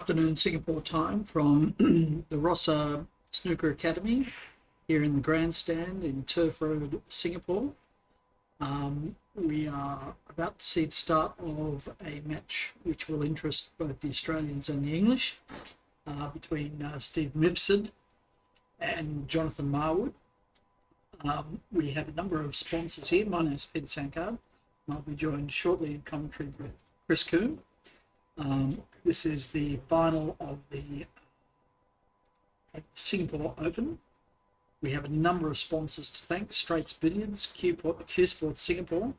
afternoon Singapore time from the Rossa Snooker Academy here in the grandstand in Turf Road, Singapore. We are about to see the start of a match which will interest both the Australians and the English between Steve Mifsud and Jonathan Marwood. We have a number of sponsors here. My name is Peter Sankard. I'll be joined shortly in commentary with Chris Coombe. This is the final of the Singapore Open. We have a number of sponsors to thank: Straits Billiards, Q Sports Singapore,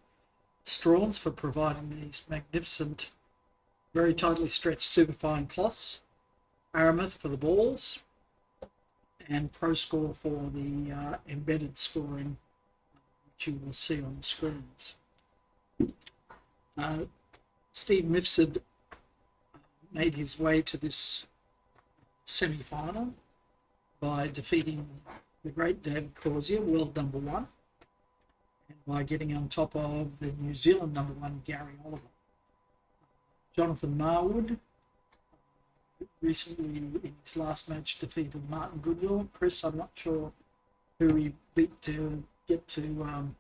Strawns for providing these magnificent, very tightly stretched superfine cloths, Aramuth for the balls, and ProScore for the embedded scoring, which you will see on the screens. Steve Mifsud made his way to this semi-final by defeating the great David Corsier, world number one, and by getting on top of the New Zealand number one, Gary Oliver. Jonathan Marwood recently, in his last match, defeated Martin Goodwill. Chris, I'm not sure who he beat to get to Martin.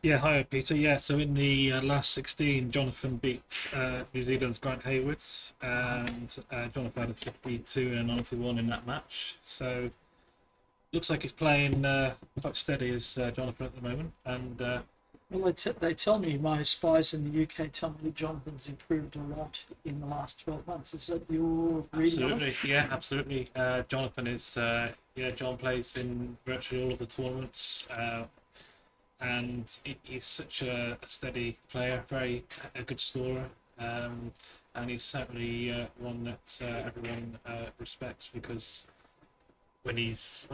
Yeah, hi Peter. Yeah, so in the last 16, Jonathan beat New Zealand's Grant Hayward, and Jonathan had a 52 and a 91 in that match. So looks like he's playing quite steady as Jonathan at the moment. And Well, they tell me, my spies in the UK tell me that Jonathan's improved a lot in the last 12 months. Is that your reading of it? Yeah, absolutely. Jonathan is John plays in virtually all of the tournaments. And he's such a steady player, a good scorer, and he's certainly one that everyone respects, because when he's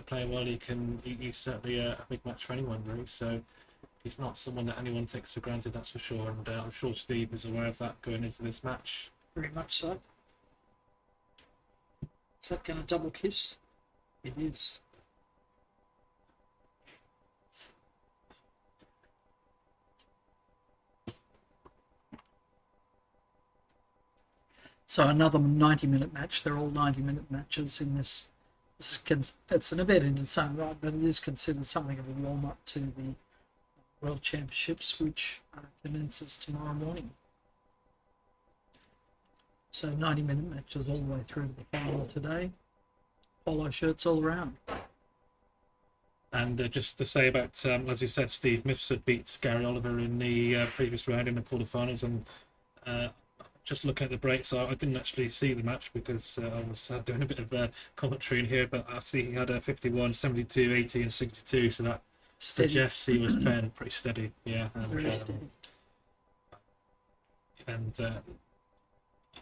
playing well, he's certainly a big match for anyone, really. So he's not someone that anyone takes for granted, that's for sure. And I'm sure Steve is aware of that going into this match. Very much so. Is that going to double kiss? It is. So another 90-minute match. They're all 90-minute matches in this. It's an event in its own right, but it is considered something of a warm-up to the World Championships, which commences tomorrow morning. So 90-minute matches all the way through to the final today. Polo shirts all around. And just to say about, as you said, Steve Mifsud beats Gary Oliver in the previous round in the quarterfinals, and just looking at the breaks, I didn't actually see the match because I was doing a bit of commentary in here, but I see he had a 51, 72, 80 and 62, so that suggests he was playing pretty steady. Yeah, Very steady. And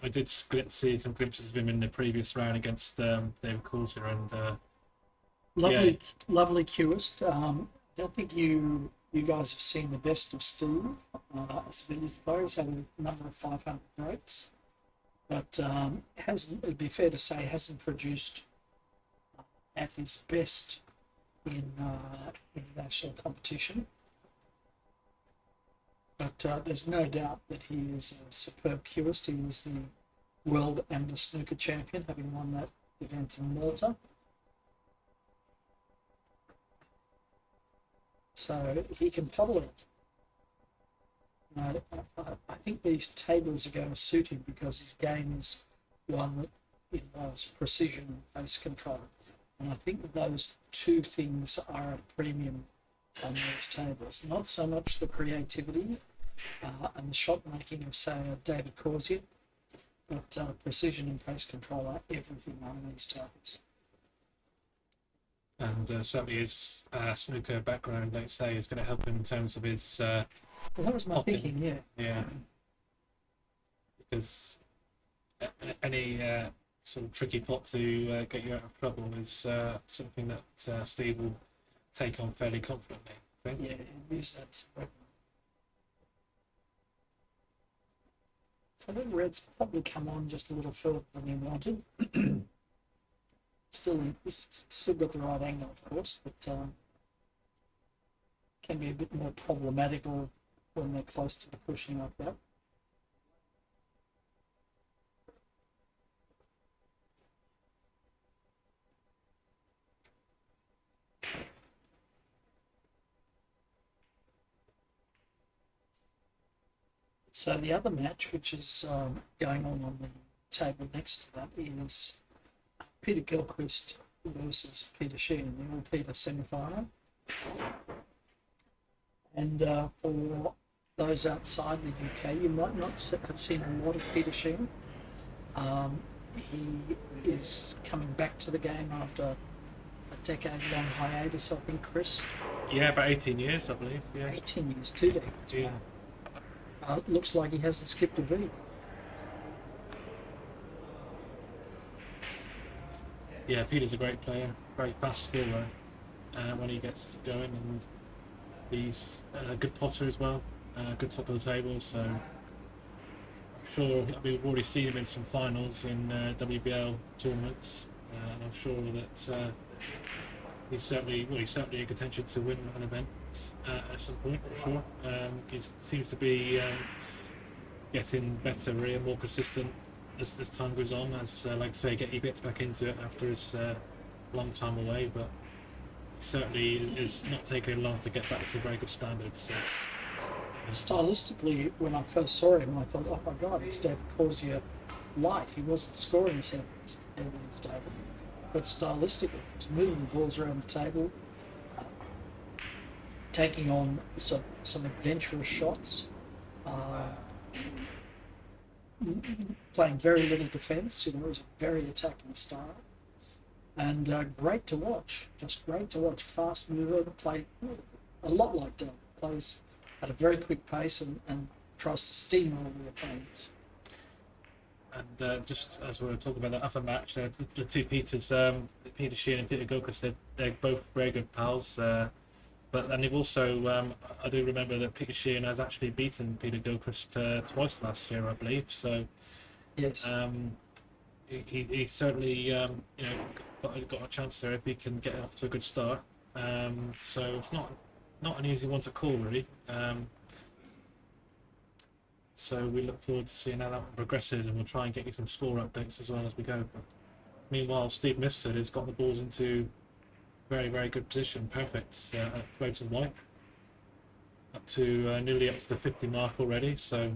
I did see some glimpses of him in the previous round against David Corsier, and Lovely cueist. I don't think you guys have seen the best of Steve as a billiards player. He's had a number of 500 breaks, but it'd be fair to say hasn't produced at his best in international competition. But there's no doubt that he is a superb cueist. He was the world amateur snooker champion, having won that event in Malta. So he can puddle it. I think these tables are going to suit him because his game is one that involves precision and pace control. And I think that those two things are a premium on these tables. Not so much the creativity and the shot making of, say, David Corsier, but precision and pace control are everything on these tables. And certainly his snooker background, let's say, is going to help him in terms of his. Well, that was my thinking, yeah. Yeah. Because any sort of tricky pot to get you out of trouble is something that Steve will take on fairly confidently, I think. Yeah, use that. So I think red's probably come on just a little further than he wanted. Still got the right angle, of course, but can be a bit more problematical when they're close to the cushioning like that. So the other match, which is going on the table next to that, is Peter Gilchrist versus Peter Sheehan, the All Peter semi-final. And for those outside the UK, you might not have seen a lot of Peter Sheehan. He is coming back to the game after a decade-long hiatus, I think, Chris. Yeah, about 18 years, I believe. Yeah. 18 years, 2 decades. Yeah. Looks like he hasn't skipped a beat. Yeah, Peter's a great player, very fast scorer when he gets going, and he's a good potter as well, good top of the table. So I'm sure, I mean, we've already seen him in some finals in WBL tournaments, and I'm sure that he's certainly in contention to win an event at some point. I'm sure. He seems to be getting better, really, more consistent as time goes on. As like I say, he gets back into it after his long time away, but he certainly is not taking him long to get back to a very good standard. So. Stylistically, when I first saw him, I thought, oh my God, he's David Corsier light. He wasn't scoring his table, but stylistically, he was moving the balls around the table, taking on some adventurous shots, playing very little defence. You know, it was a very attacking style, and great to watch. Just great to watch. Fast mover, play a lot like Dylan. Plays at a very quick pace and tries to steamroll the opponents. And just as we were talking about that other match, the two Peters, Peter Sheehan and Peter Gilchrist, they're both very good pals. And they've also, I do remember that Peter Sheehan has actually beaten Peter Gilchrist twice last year, I believe. So yes, he certainly got a chance there if he can get off to a good start. So it's not an easy one to call, really. So we look forward to seeing how that one progresses, and we'll try and get you some score updates as well as we go. But meanwhile, Steve Mifsud has got the balls into very, very good position, perfect at reds and white, up to nearly up to the 50 mark already. So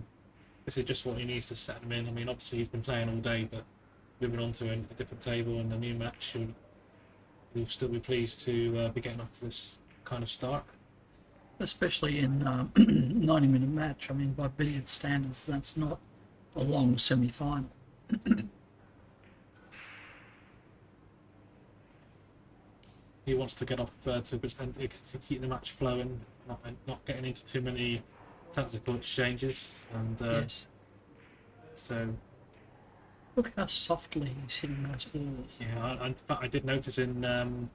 this is just what he needs to set them in. I mean, obviously he's been playing all day, but moving on to a different table and a new match, we'll still be pleased to be getting off to this kind of start. especially in 90-minute match. I mean, by billiard standards, that's not a long semi-final. He wants to get off to keep the match flowing, not getting into too many tactical exchanges, and Yes. so Look how softly he's hitting those balls. yeah. In fact, I did notice in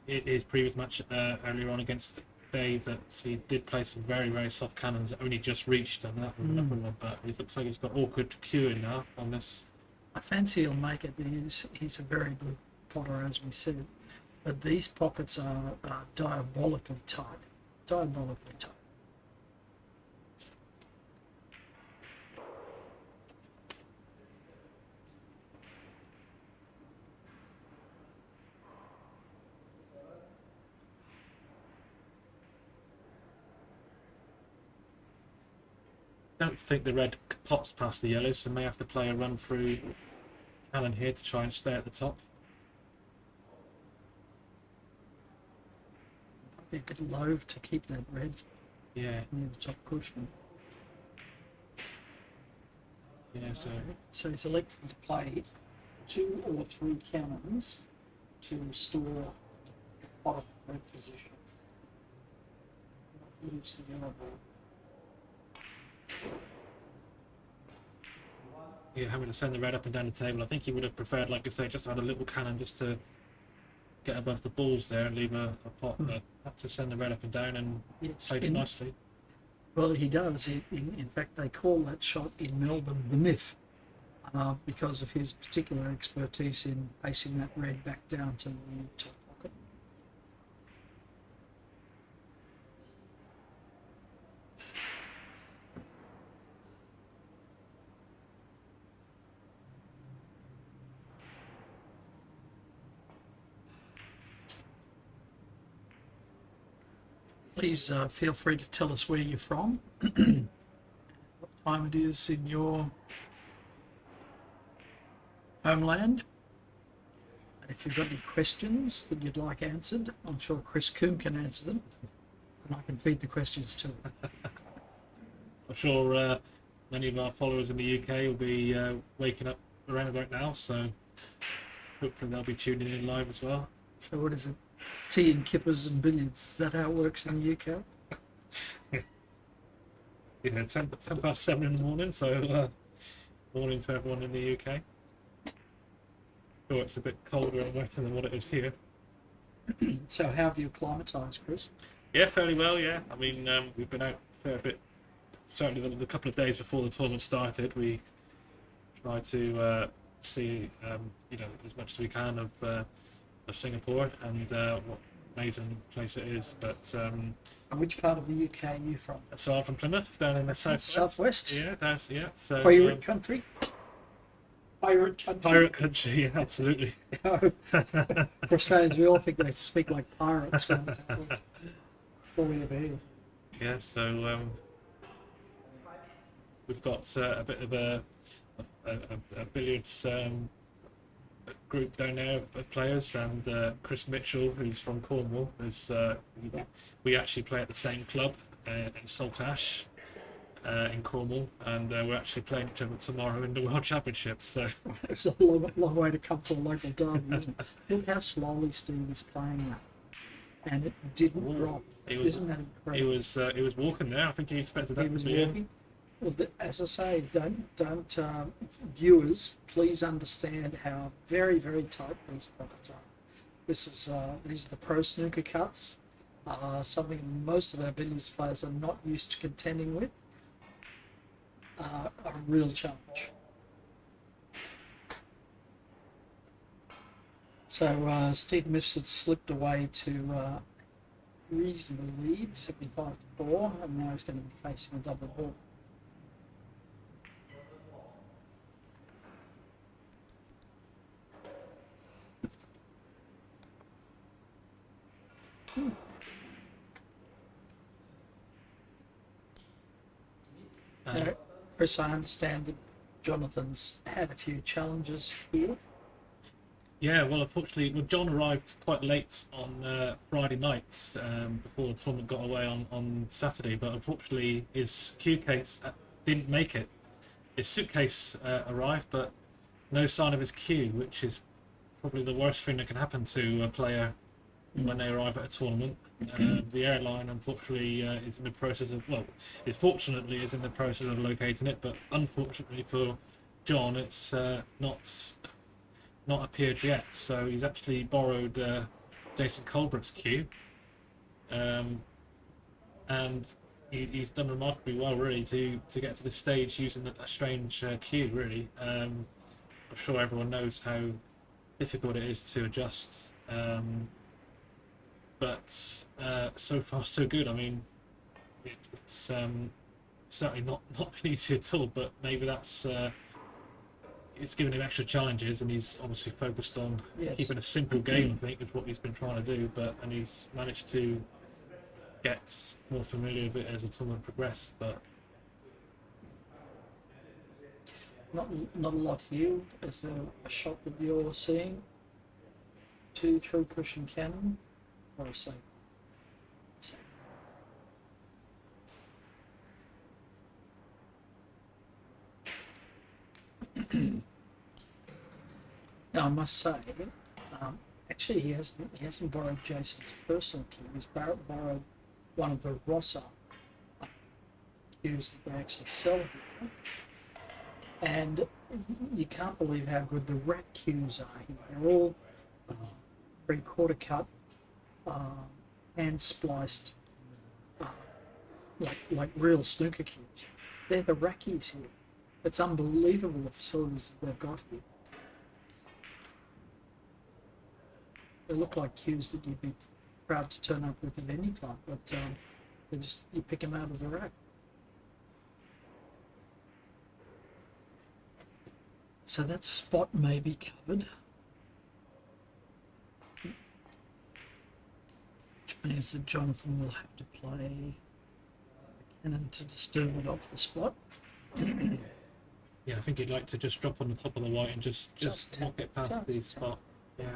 his previous match earlier on against Dave that he did play some very, very soft cannons that only just reached, and that was another one. But it looks like he's got awkward cueing now on this. I fancy he'll make it. He's a very good potter, as we said. But these pockets are diabolically tight. Diabolically tight. I don't think the red pops past the yellow, so may have to play a run through cannon here to try and stay at the top. Probably a bit low to keep that red Yeah, near the top cushion. yeah. So he's elected to play 2 or 3 cannons to restore the bottom red position. Lose the yellow ball. Yeah, having to send the red up and down the table. I think he would have preferred, like I say, just had a little cannon just to get above the balls there and leave a pot. But had to send the red up and down and Yes, played it nicely. well, he does. In fact, they call that shot in Melbourne the myth, because of his particular expertise in pacing that red back down to the top pocket. Please feel free to tell us where you're from, what time it is in your homeland. And if you've got any questions that you'd like answered, I'm sure Chris Coombe can answer them, and I can feed the questions to him. I'm sure many of our followers in the UK will be waking up around about now, so hopefully they'll be tuning in live as well. So what is it? Tea and kippers and billiards. Is that how it works in the UK? Yeah, 10 past 7 in the morning, so morning to everyone in the UK. Sure, it's a bit colder and wetter than what it is here. So how have you acclimatised, Chris? Yeah, fairly well, yeah. I mean, we've been out a fair bit. Certainly the couple of days before the tournament started, we tried to see, as much as we can of Singapore and what amazing place it is. But And which part of the UK are you from? so I'm from Plymouth, down in the Southwest? Yeah, that's yeah. So Pirate country? Pirate country? pirate country, yeah, absolutely. For Australians, we all think they speak like pirates. From the Southwest. All we ever hear. Yeah, so we've got a bit of a billiards group down there of players, and Chris Mitchell, who's from Cornwall, is we actually play at the same club in Saltash in Cornwall, and we're actually playing each other tomorrow in the World Championships. So It's a long way to come for a local derby, isn't it? Look how slowly Steve is playing that. And it didn't drop. Isn't that incredible? he was walking there. I think he expected that He to was be in. walking. Well, as I say, don't viewers, please understand how very, very tight these pockets are. These are the pro snooker cuts, something most of our billiards players are not used to contending with. A real challenge. So Steve Mifsud slipped away to reasonable lead, 75-4, and now he's going to be facing a double ball. Now, Chris, I understand that Jonathan's had a few challenges here. Yeah, well, unfortunately, John arrived quite late on Friday night before the tournament got away on Saturday, but unfortunately his cue case didn't make it. His suitcase arrived, but no sign of his cue, which is probably the worst thing that can happen to a player when they arrive at a tournament. The airline, unfortunately, is in the process of, fortunately is in the process of locating it, but unfortunately for John, it's not appeared yet. So he's actually borrowed Jason Colbert's cue, and he's done remarkably well, really, to get to this stage using a strange cue. Really, I'm sure everyone knows how difficult it is to adjust. But so far so good. I mean, it's certainly not been easy at all. But maybe that's it's given him extra challenges, and he's obviously focused on keeping a simple game. I think is what he's been trying to do. And he's managed to get more familiar with it as the tournament progressed. But Not a lot here. Is there a shot that you're seeing? 2 through cushion cannon, or a save? Now I must say, actually he hasn't borrowed Jason's personal cue. He's borrowed one of the Rossa cues that they actually sell here. And you can't believe how good the rack cues are here. They're all 3/4 cut, hand spliced, like real snooker cues. They're the rackies here. It's unbelievable the facilities that they've got here. They look like cues that you'd be proud to turn up with at any club, but you pick them out of the rack. So that spot may be covered, which means that Jonathan will have to play a cannon to disturb it off the spot. Yeah, I think he'd like to just drop on the top of the white and just Just not get past just the tap. spot. Yeah.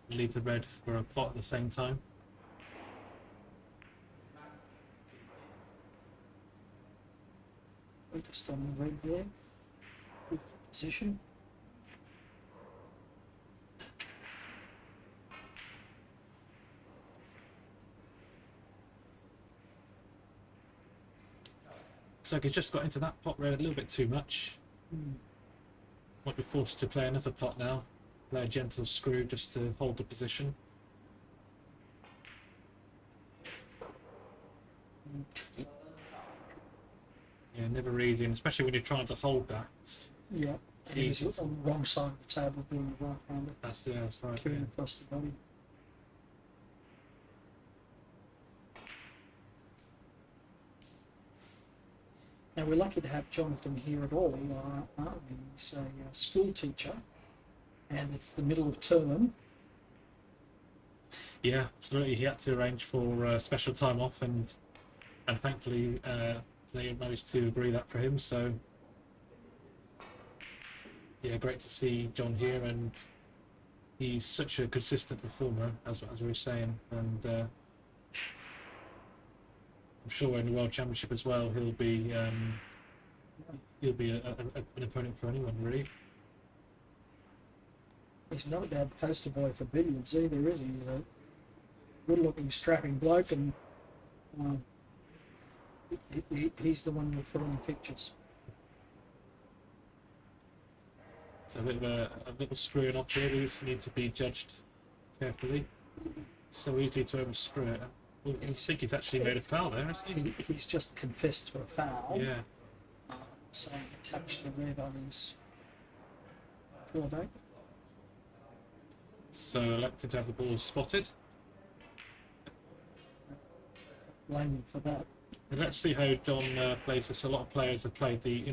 Leave the red for a pot at the same time. Focused on the red there with the position. Looks like he's just got into that pot red a little bit too much. Might be forced to play another pot now. Play a gentle screw just to hold the position. Tricky. Yeah, never easy, and especially when you're trying to hold that. Yeah. It's And he was easy. on the wrong side of the table doing the right hander, That's right. carrying Yeah. across the body. Now we're lucky to have Jonathan here at all. He's a school teacher, and it's the middle of term. Yeah, absolutely. He had to arrange for special time off, and thankfully they managed to agree that for him. So yeah, great to see John here, and he's such a consistent performer, as we were saying, and I'm sure in the World Championship as well he'll be an opponent for anyone really. He's not a bad poster boy for billiards either, is he? He's a good-looking, strapping bloke, and he's the one with filling pictures. So a little screwing off here. These need to be judged carefully. So easy to overscrew it. Well, I think he's actually made a foul there, hasn't he? He's just confessed to a foul, Yeah. saying he touched the red on his clawback. So elected to have the ball spotted. Blame him for that. And let's see how John plays this. A lot of players have played the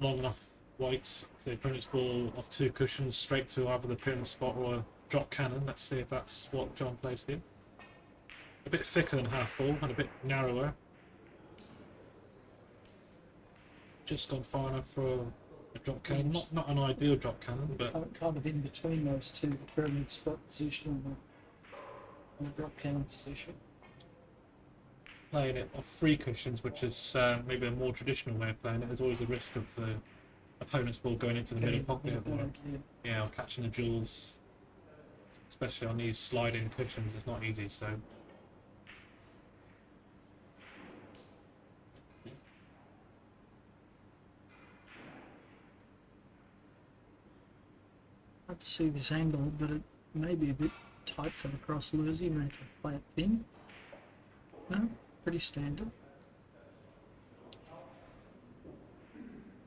long enough whites of the opponent's ball off two cushions straight to either the pyramid spot or a drop cannon. Let's see if that's what John plays here. A bit thicker than half ball and a bit narrower. Just gone far enough for a drop cannon. Not an ideal drop cannon, but Kind of in between those two, the pyramid spot position and the drop cannon position. playing it off three cushions, which is maybe a more traditional way of playing it. There's always a risk of the opponent's ball going into the middle pocket or, or catching the jewels, especially on these sliding cushions. It's not easy, so Hard to see this angle, but it may be a bit tight for the cross lures. You may have to play it thin. No, pretty standard.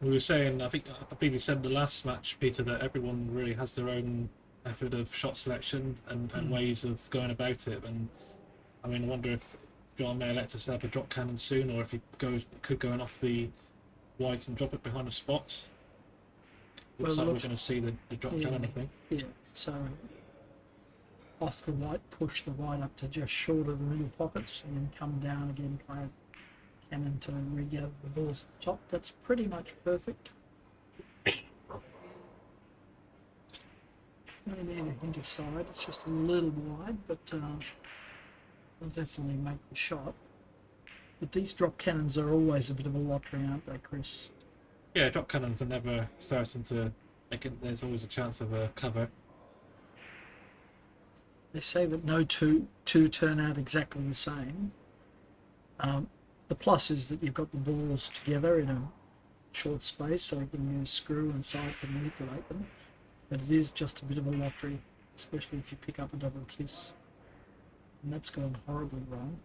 we were saying, I believe you said in the last match, Peter, that everyone really has their own method of shot selection and ways of going about it. And I mean, I wonder if John may elect to set up a drop cannon soon, or if he could go off the white and drop it behind a spot. Looks like we're going to see the drop cannon, I think. Yeah, so off the white, push the white up to just short of the middle pockets, and then come down again, play a cannon to regather the balls at the top. That's pretty much perfect. No need a hint of side, it's just a little wide, but will definitely make the shot. But these drop cannons are always a bit of a lottery, aren't they, Chris? Yeah, drop cannons are never certain to. There's always a chance of a cover. They say that no two turn out exactly the same. The plus is that you've got the balls together in a short space, so you can use screw and side to manipulate them. But it is just a bit of a lottery, especially if you pick up a double kiss. And that's gone horribly wrong.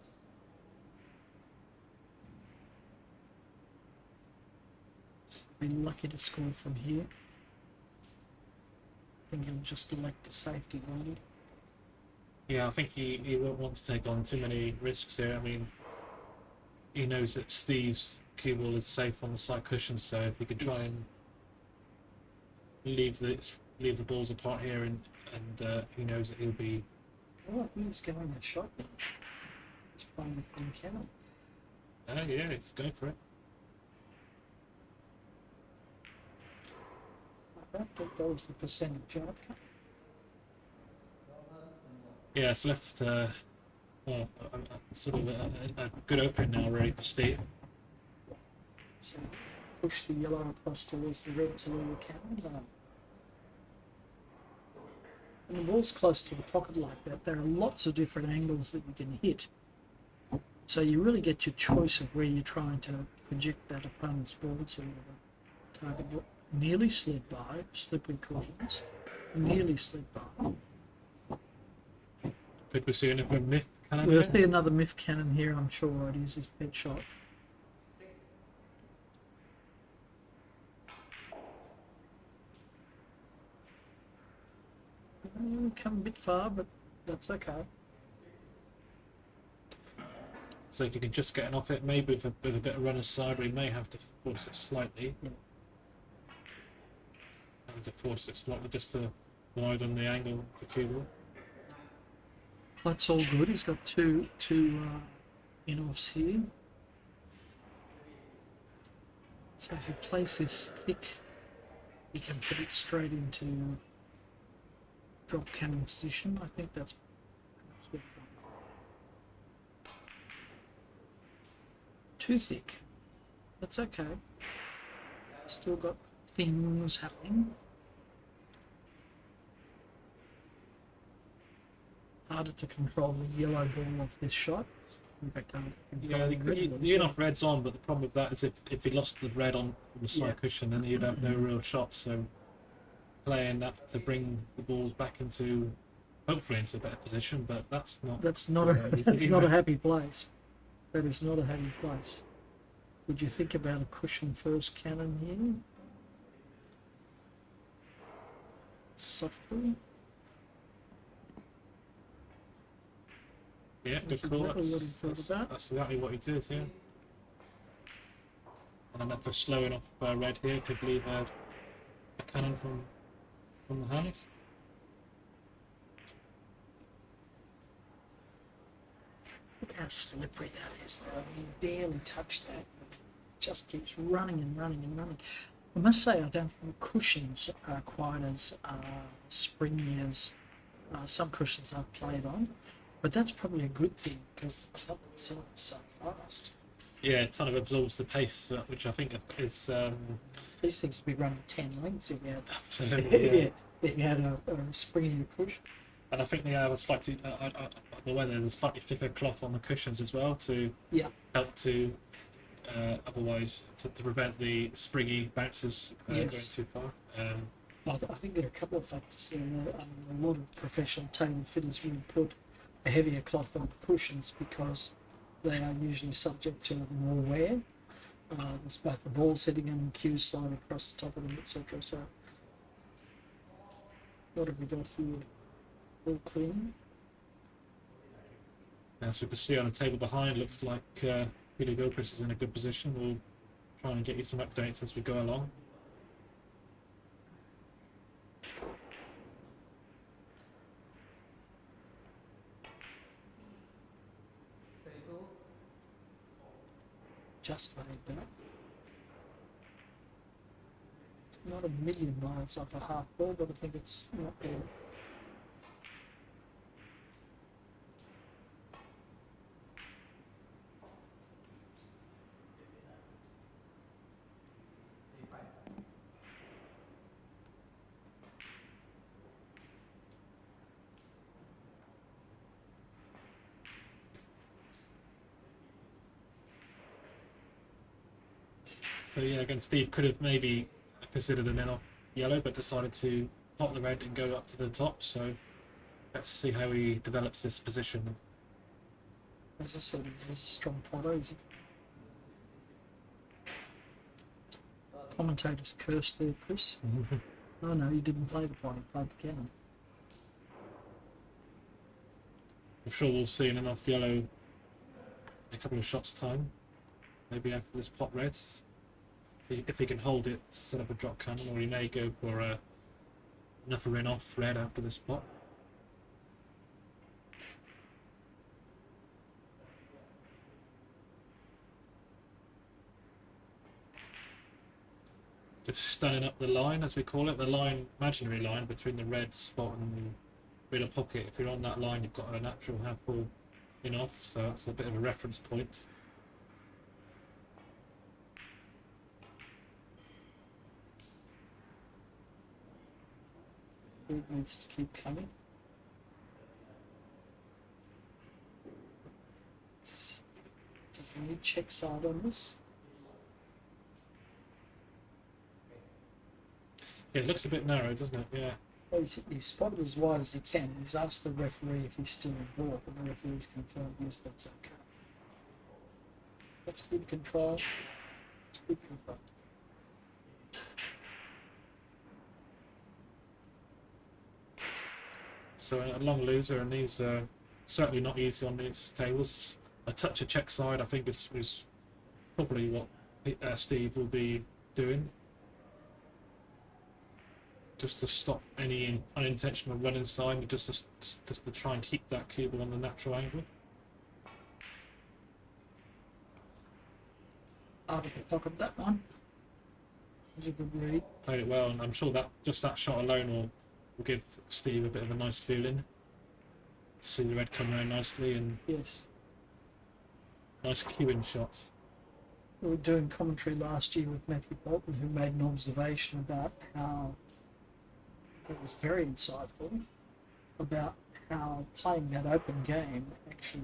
Been lucky to score from here. I think he'll just elect a safety line. Yeah, I think he won't want to take on too many risks here. I mean, he knows that Steve's cue ball is safe on the side cushion, so if he could try and leave the balls apart here, and he knows that he'll be. Oh, he's going a shot now. He's playing the clean cannon. Yeah, he's going for it. That was the percentage. Yeah, it's left sort of a good opening now, ready for Steve. So push the yellow across towards the red to where you can. And the ball's close to the pocket like that. There are lots of different angles that you can hit. So you really get your choice of where you're trying to project that opponent's ball to. The target ball. Nearly slid by, slippery cushions. Nearly slid by. Could we see another myth cannon We'll here? see another myth cannon here, I'm sure it is his pet shot. Come a bit far, but that's okay. So if you can just get an off it, maybe with a bit of runner's side, we may have to force it slightly. Yeah. Have to force it slightly just to widen the angle of the cue ball. That's all good. He's got two in-offs here. So if you place this thick, you can put it straight into drop cannon position. I think that's what I want. Too thick. That's okay. Still got things happening. Harder to control the yellow ball off this shot. In fact, Yeah, the in-off red's on, but the problem with that is if he lost the red on the side cushion, then he'd have no real shot. So playing that to bring the balls back into, hopefully into a better position, but that's not not a happy place. That is not a happy place. Would you think about a cushion first cannon here? Softly. Yeah, good That's call. exactly what he thought about. That's exactly what he did, yeah. And then for slowing off red here, could leave a cannon from the hand. Look how slippery that is, though. You barely touch that. It just keeps running and running and running. I must say, I don't think the cushions are quite as springy as some cushions I've played on. But that's probably a good thing because the club itself is so fast. Yeah, it kind of absorbs the pace, which I think is These things would be running 10 lengths if you had, absolutely. Yeah. if you had a springy cushion. And I think they have a slightly, the way there's a slightly thicker cloth on the cushions as well to help to otherwise to prevent the springy bounces going too far. I think there are a couple of factors there. A lot of professional table fitters will put a heavier cloth on the cushions because they are usually subject to more wear. There's both the balls hitting them, cues sliding across the top of them, etc. So, what have we got here? All clean. As we can see on the table behind, looks like Peter Gilchrist is in a good position. We'll try and get you some updates as we go along. Just made that. Not a million miles off a half ball, but I think it's not bad. So yeah, again, Steve could have maybe considered an in-off yellow, but decided to pop the red and go up to the top. So let's see how he develops this position. As I said, he's a strong potter. Commentators cursed there, Chris. Oh no, he didn't play the pot, he played the cannon. I'm sure we'll see an in-off yellow in a couple of shots' time. Maybe after this pot reds. If he can hold it to set up a drop cannon, or he may go for another in-off red after this pot. just standing up the line, as we call it, the line, imaginary line between the red spot and the middle pocket. If you're on that line, you've got a natural half ball in off, so that's a bit of a reference point. It needs to keep coming. Does he need check side on this? Yeah, it looks a bit narrow, doesn't it? Yeah. Well, he's spotted as wide as he can. He's asked the referee if he's still in ball, and the referee's confirmed yes, that's okay. That's good control. It's good control. So a long loser, and these are certainly not easy on these tables. A touch of check side, I think, is probably what Steve will be doing, just to stop any unintentional run inside, and just to try and keep that cue on the natural angle. Out of the pocket, that one. That's a good read. Played it well, and I'm sure that just that shot alone will give Steve a bit of a nice feeling to see the red come around nicely, and Yes. nice cueing shot. We were doing commentary last year with Matthew Bolton, who made an observation about how it was very insightful about how playing that open game actually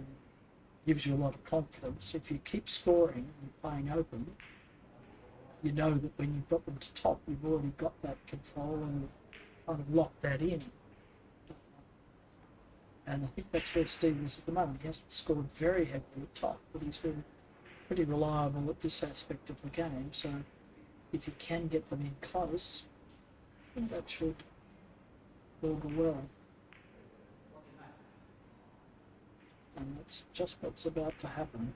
gives you a lot of confidence. If you keep scoring and you're playing open, you know that when you've got them to top, you've already got that control and kind of locked that in. And I think that's where Steve is at the moment. He hasn't scored very heavily at top, but he's been pretty reliable at this aspect of the game. So if you can get them in close, I think that should augur well. And that's just what's about to happen.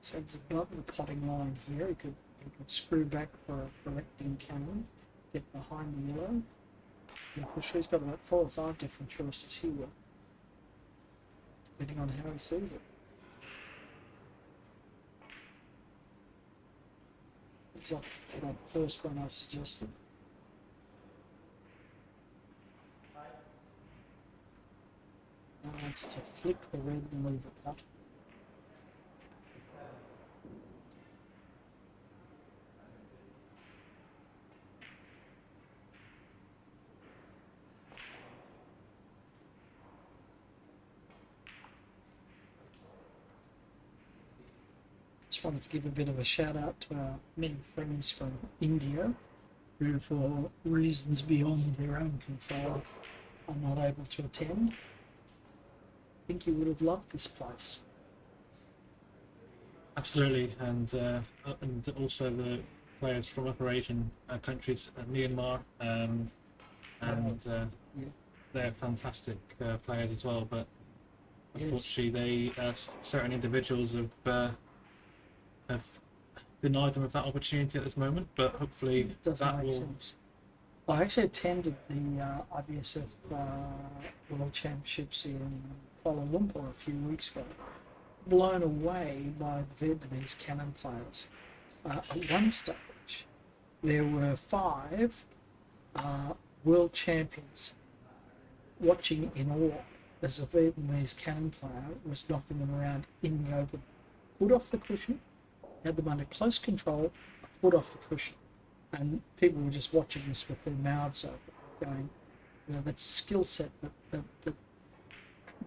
So it's above the potting line here. He could screw back for a correcting cannon, get behind the yellow. And push. He's got about 4 or 5 different choices here, depending on how he sees it. He's up for that first one I suggested. Now it's to flick the red and leave a pot. Just wanted to give a bit of a shout out to our many friends from India who, for reasons beyond their own control, are not able to attend. I think you would have loved this place. Absolutely, and also the players from Upper Asian countries, Myanmar, and Yeah. they're fantastic players as well. But Yes. unfortunately, certain individuals have denied them of that opportunity at this moment. But hopefully, It doesn't that make will. sense. I actually attended the IBSF World Championships in Kuala Lumpur a few weeks ago. Blown away by the Vietnamese cannon players. At one stage, there were 5 world champions watching in awe as a Vietnamese cannon player was knocking them around in the open. Foot off the cushion, had them under close control, a foot off the cushion. And people were just watching this with their mouths open, going, you know, that's a skill set that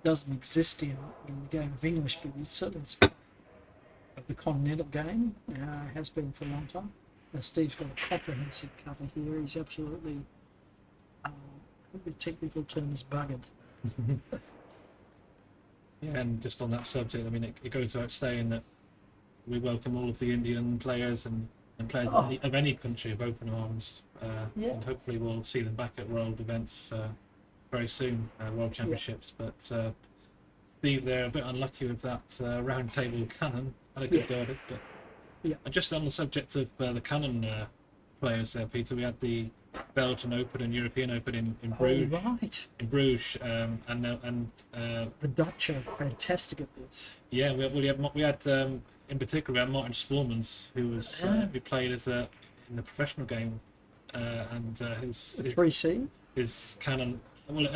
doesn't exist in the game of English, but it's certainly part of the continental game, has been for a long time. Now Steve's got a comprehensive cover here. He's absolutely, I think the technical term is buggered. Yeah, and just on that subject, I mean, it goes without saying that we welcome all of the Indian players and players of any country with open arms, Yeah. and hopefully we'll see them back at world events very soon, world championships. But Steve, they're a bit unlucky with that round table cannon. Had a good go at it, but Yeah. and just on the subject of the cannon players there, Peter, we had the Belgian Open and European Open in Oh, Bruges. right. In Bruges, The Dutch are fantastic at this. yeah, we had in particular we had Martin Spormans who played in the professional game, and The 3C. his canon. Well,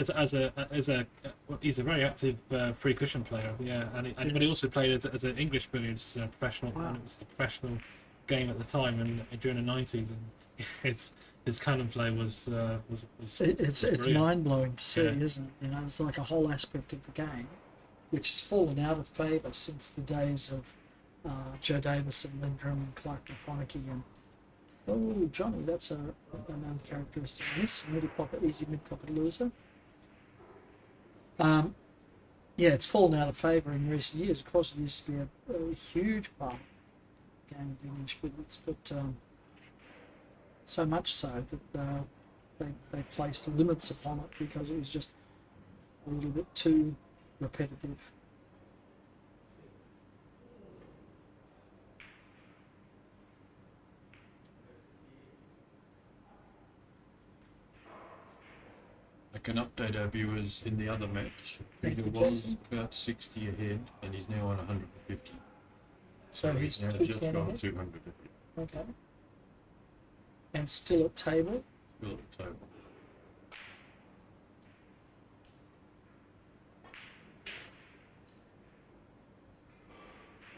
he's a very active free cushion player, yeah, but he also played as an English billiards professional, Wow. and it was the professional game at the time and during the 90s, and his cannon play was It's brilliant. mind blowing to see, Yeah. isn't it? You know, it's like a whole aspect of the game which has fallen out of favour since the days of Joe Davis and Lindrum and Clark McConaughey and Johnny. That's another characteristic. Miss middle pocket, easy mid pocket loser. Yeah, it's fallen out of favour in recent years. Of course, it used to be a huge part of the game of English billiards, but so much so that they placed limits upon it because it was just a little bit too repetitive. I can update our viewers in the other match. Thank Peter you, was Jason. about 60 ahead and he's now on 150. So he's now two just ten gone ahead. 200 Okay. And still at table. still at the table.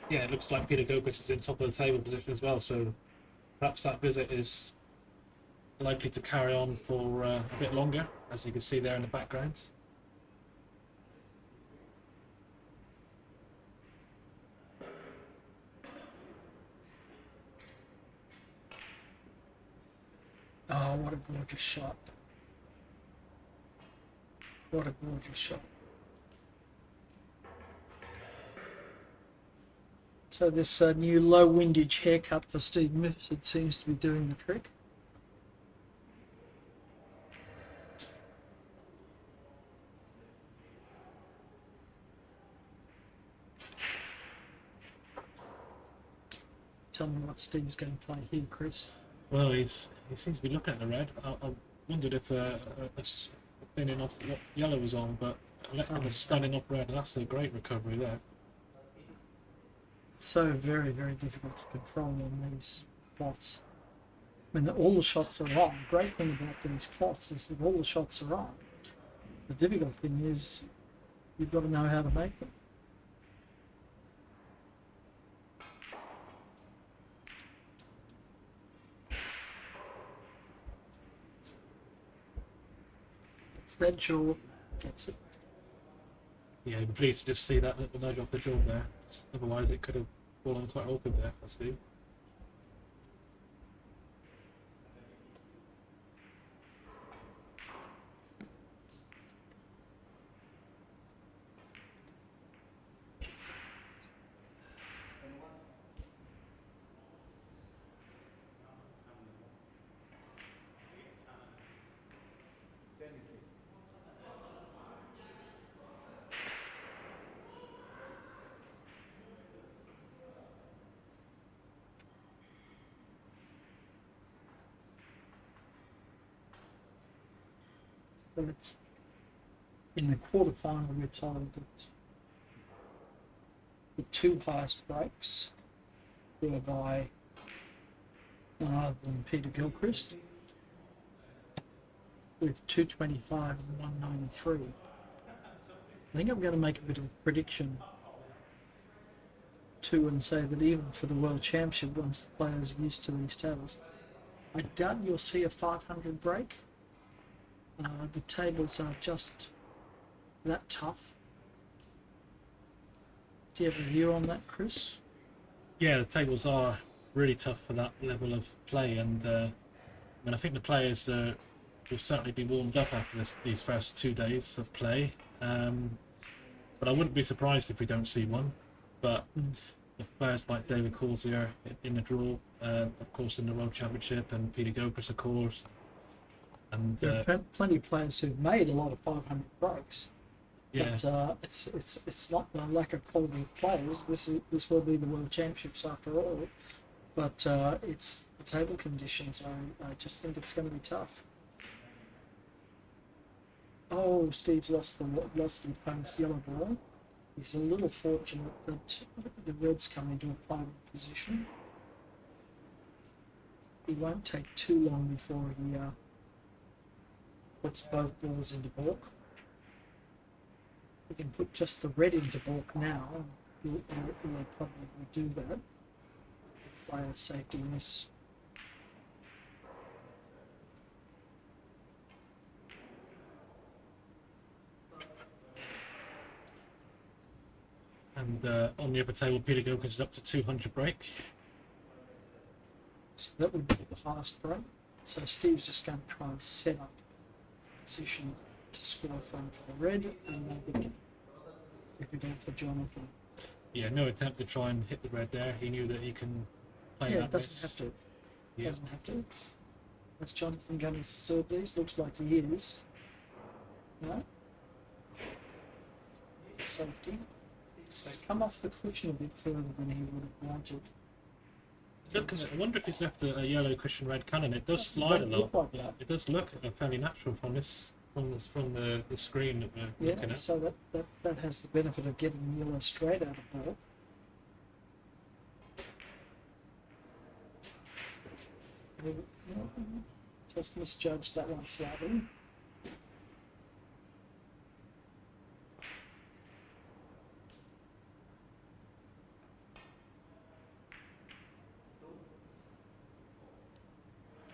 Yeah, it looks like Peter Gilchrist is in top of the table position as well, so perhaps that visit is likely to carry on for a bit longer, as you can see there in the background. Oh, what a gorgeous shot. What a gorgeous shot. So this new low windage haircut for Steve Mifsud seems to be doing the trick. Tell me what Steve's going to play here, Chris. Well, he seems to be looking at the red. I wondered if a spinning off what yellow was on, but letting a standing off red, that's a great recovery there. So very, very difficult to control on these plots. I mean, all the shots are on. The great thing about these plots is that all the shots are on. The difficult thing is you've got to know how to make them. It's that jaw, gets it. Yeah, I'm pleased to just see that little nudge off the jaw there. Otherwise, it could have fallen quite awkward there for Steve. So it's in the quarterfinal, we're told that the two highest breaks were by none other than Peter Gilchrist with 225 and 193. I think I'm going to make a bit of a prediction too and say that even for the World Championship, once the players are used to these tables, I doubt you'll see a 500 break. The tables are just that tough. Do you have a view on that, Chris? Yeah, the tables are really tough for that level of play, and I think the players will certainly be warmed up after these first 2 days of play. But I wouldn't be surprised if we don't see one. But if players like David Corsier in the draw, of course in the World Championship, and Peter Gilchrist, of course, and There are plenty of players who've made a lot of 500 breaks. yeah, But it's not the lack of quality of players. This will be the World Championships after all. But it's the table conditions. I just think it's going to be tough. Oh, Steve's lost the opponent's yellow ball. He's a little fortunate that the Reds come into a private position. It won't take too long before he puts both balls into balk. We can put just the red into balk now, and he'll probably do that. Player safety miss. And on the upper table, Peter Gilkins is up to 200 break. So that would be the highest break. So Steve's just going to try and set up position to score from for the red and make it difficult for Jonathan. Yeah, no attempt to try and hit the red there. He knew that he can play Yeah, that it doesn't miss. have to. Yeah. Doesn't have to. Is Jonathan going to serve these? Looks like he is. No? Safety. It's come off the cushion a bit further than he would have wanted. I wonder if he's left a yellow cushion red cannon. It does slide a Doesn't lot. look like that. It does look fairly natural from the screen that we're Yeah, looking at. so that has the benefit of getting the yellow straight out of ball. Just misjudged that one slightly.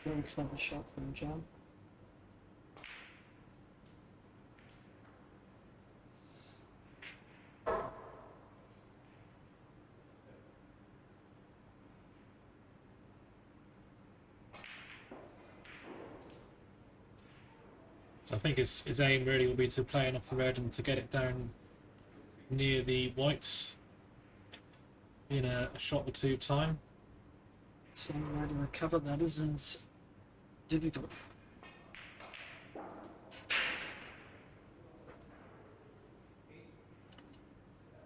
Very clever shot from John. So I think his aim really will be to play enough the red and to get it down near the whites in a shot or two time. It's the only way to recover that, isn't it? It's difficult.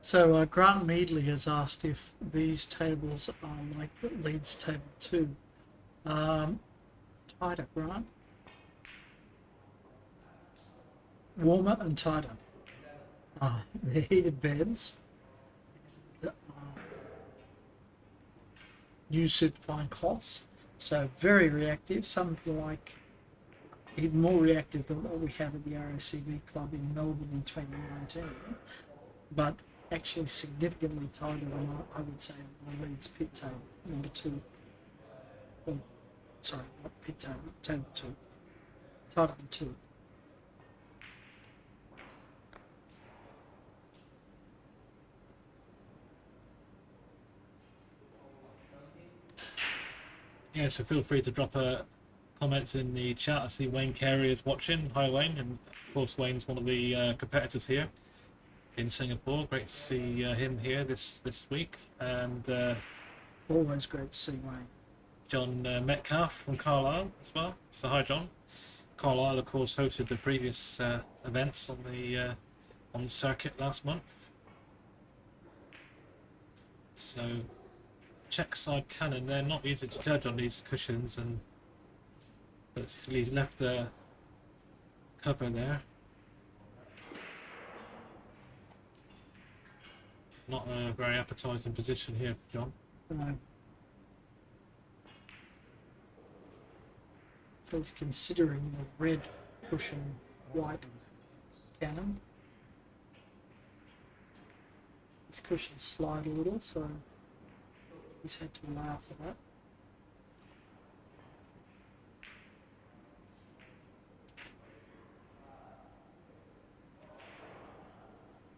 So Grant Meadley has asked if these tables are like Leeds table 2. Tighter, Grant. Warmer and tighter. They're heated beds. New superfine cloths, so very reactive, something like even more reactive than what we had at the RACV club in Melbourne in 2019, but actually significantly tighter than I would say the Leeds pit table, number 2. Oh, sorry, not pit table, table 2. Tighter than 2. Yeah, so feel free to drop a comment in the chat. I see Wayne Carey is watching. Hi Wayne, and of course Wayne's one of the competitors here in Singapore. Great to see him here this week. And Always great to see Wayne. John Metcalf from Carlisle as well. So hi John. Carlisle of course hosted the previous events on the circuit last month. So check side cannon, they're not easy to judge on these cushions, but he's left a cover there. Not a very appetising position here for John. So he's considering the red cushion white cannon. His cushions slide a little, so he's had to allow for that.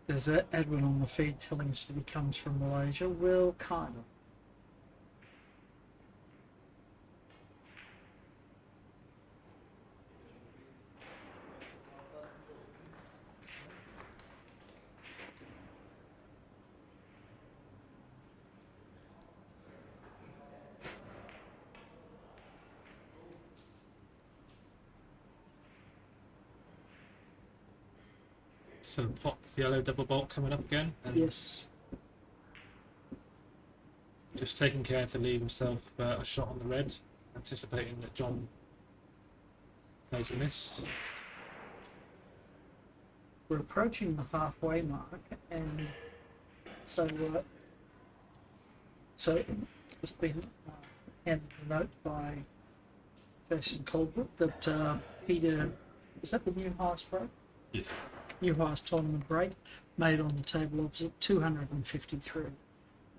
There's Edwin on the feed telling us that he comes from Malaysia. Well, kind of. So pot yellow double bolt coming up again, and Yes. just taking care to leave himself a shot on the red, anticipating that John plays a miss. we're approaching the halfway mark, and so it's been handed a note by Jason Colbert that Peter, is that the new highest break? Yes. New highest tournament break made on the table opposite 253.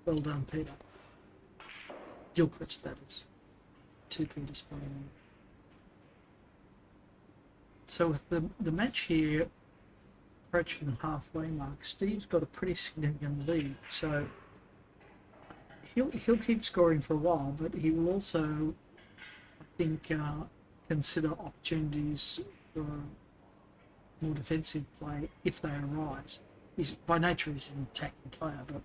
Well done, Peter. Gilchrist, that is. 2 Peters by one. So with the match here approaching the halfway mark, Steve's got a pretty significant lead. So he'll keep scoring for a while, but he will also, I think, consider opportunities for more defensive play if they arise. He's by nature he's an attacking player, but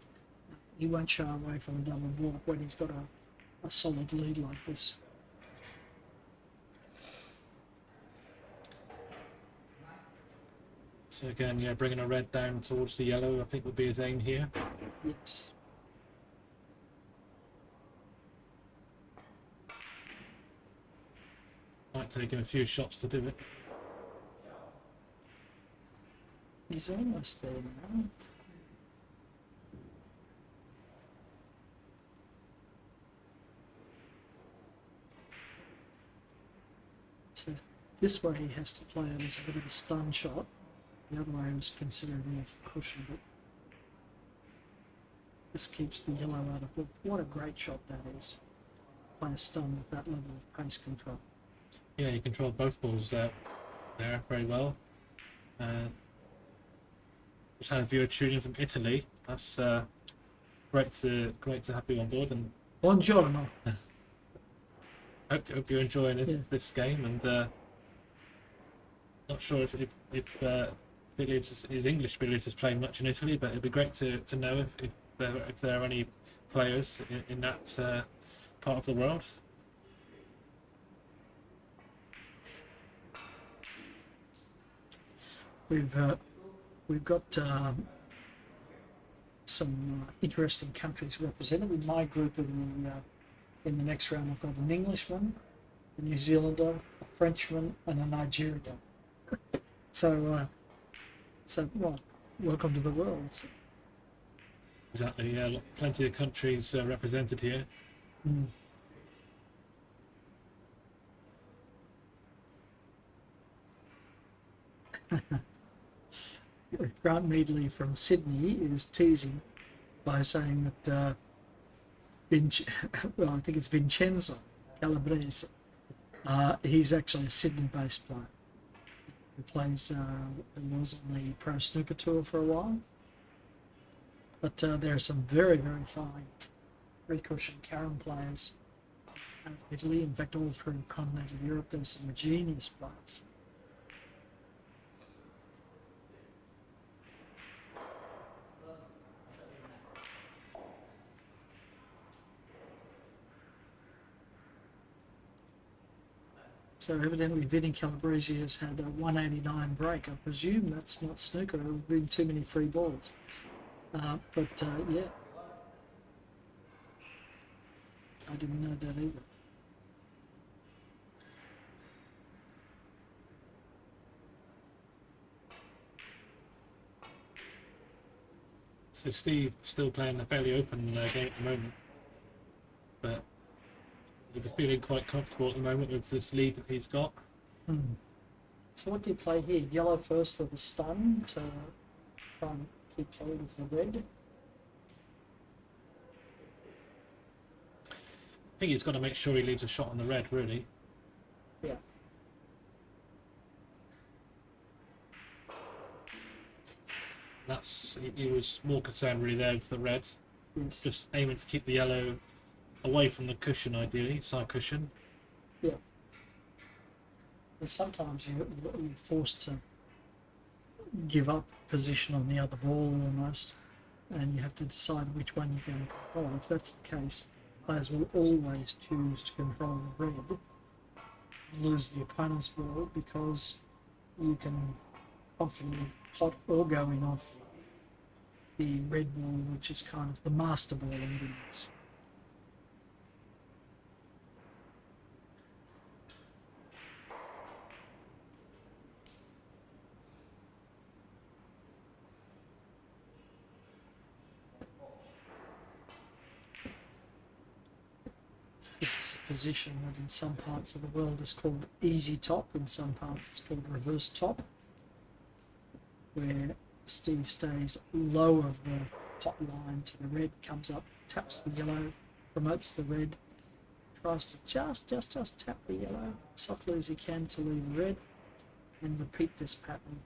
he won't shy away from a double walk when he's got a solid lead like this. So again, yeah, bringing a red down towards the yellow, I think would be his aim here. Yes. Might take him a few shots to do it. He's almost there now. So this way he has to play it as a bit of a stun shot. The other way was considered more for cushion, but this keeps the yellow out of book. What a great shot that is. Play a stun with that level of pace control. Yeah, he controlled both balls there very well. Just had a viewer tuning from Italy. That's great to have you on board, and Buongiorno. hope you're enjoying Yeah. this game. And not sure if billiards is English billiards is playing much in Italy, but it'd be great to know if there are any players in that part of the world. We've got some interesting countries represented. In my group in the next round, I've got an Englishman, a New Zealander, a Frenchman, and a Nigerian. So well, welcome to the world. Exactly. Yeah, plenty of countries represented here. Mm. Grant Meadley from Sydney is teasing by saying that well, I think it's Vincenzo Calabrese. He's actually a Sydney-based player who plays who was on the Pro Snooker Tour for a while. But there are some very fine three-cushion carom players out of Italy. In fact, all through continental Europe, there's some genius players. So evidently Vinny Calabrese has had a 189 break. I presume that's not snooker. There have been too many free balls. But yeah, I didn't know that either. So Steve still playing a fairly open game at the moment, but he'll be feeling quite comfortable at the moment with this lead that he's got. So what do you play here? Yellow first with a stun to try and keep hold of the red. I think he's got to make sure he leaves a shot on the red, really. Yeah. He was more concerned really there with the red, Yes. just aiming to keep the yellow away from the cushion, ideally, side cushion. Yeah. And sometimes you're forced to give up position on the other ball almost, and you have to decide which one you're going to control. If that's the case, players will always choose to control the red and lose the opponent's ball, because you can confidently pot or go in off the red ball, which is kind of the master ball in billiards. This is a position that in some parts of the world is called easy top, in some parts it's called reverse top, where Steve stays low of the pot line to the red, comes up, taps the yellow, promotes the red, tries to just tap the yellow softly as he can to leave the red, and repeat this pattern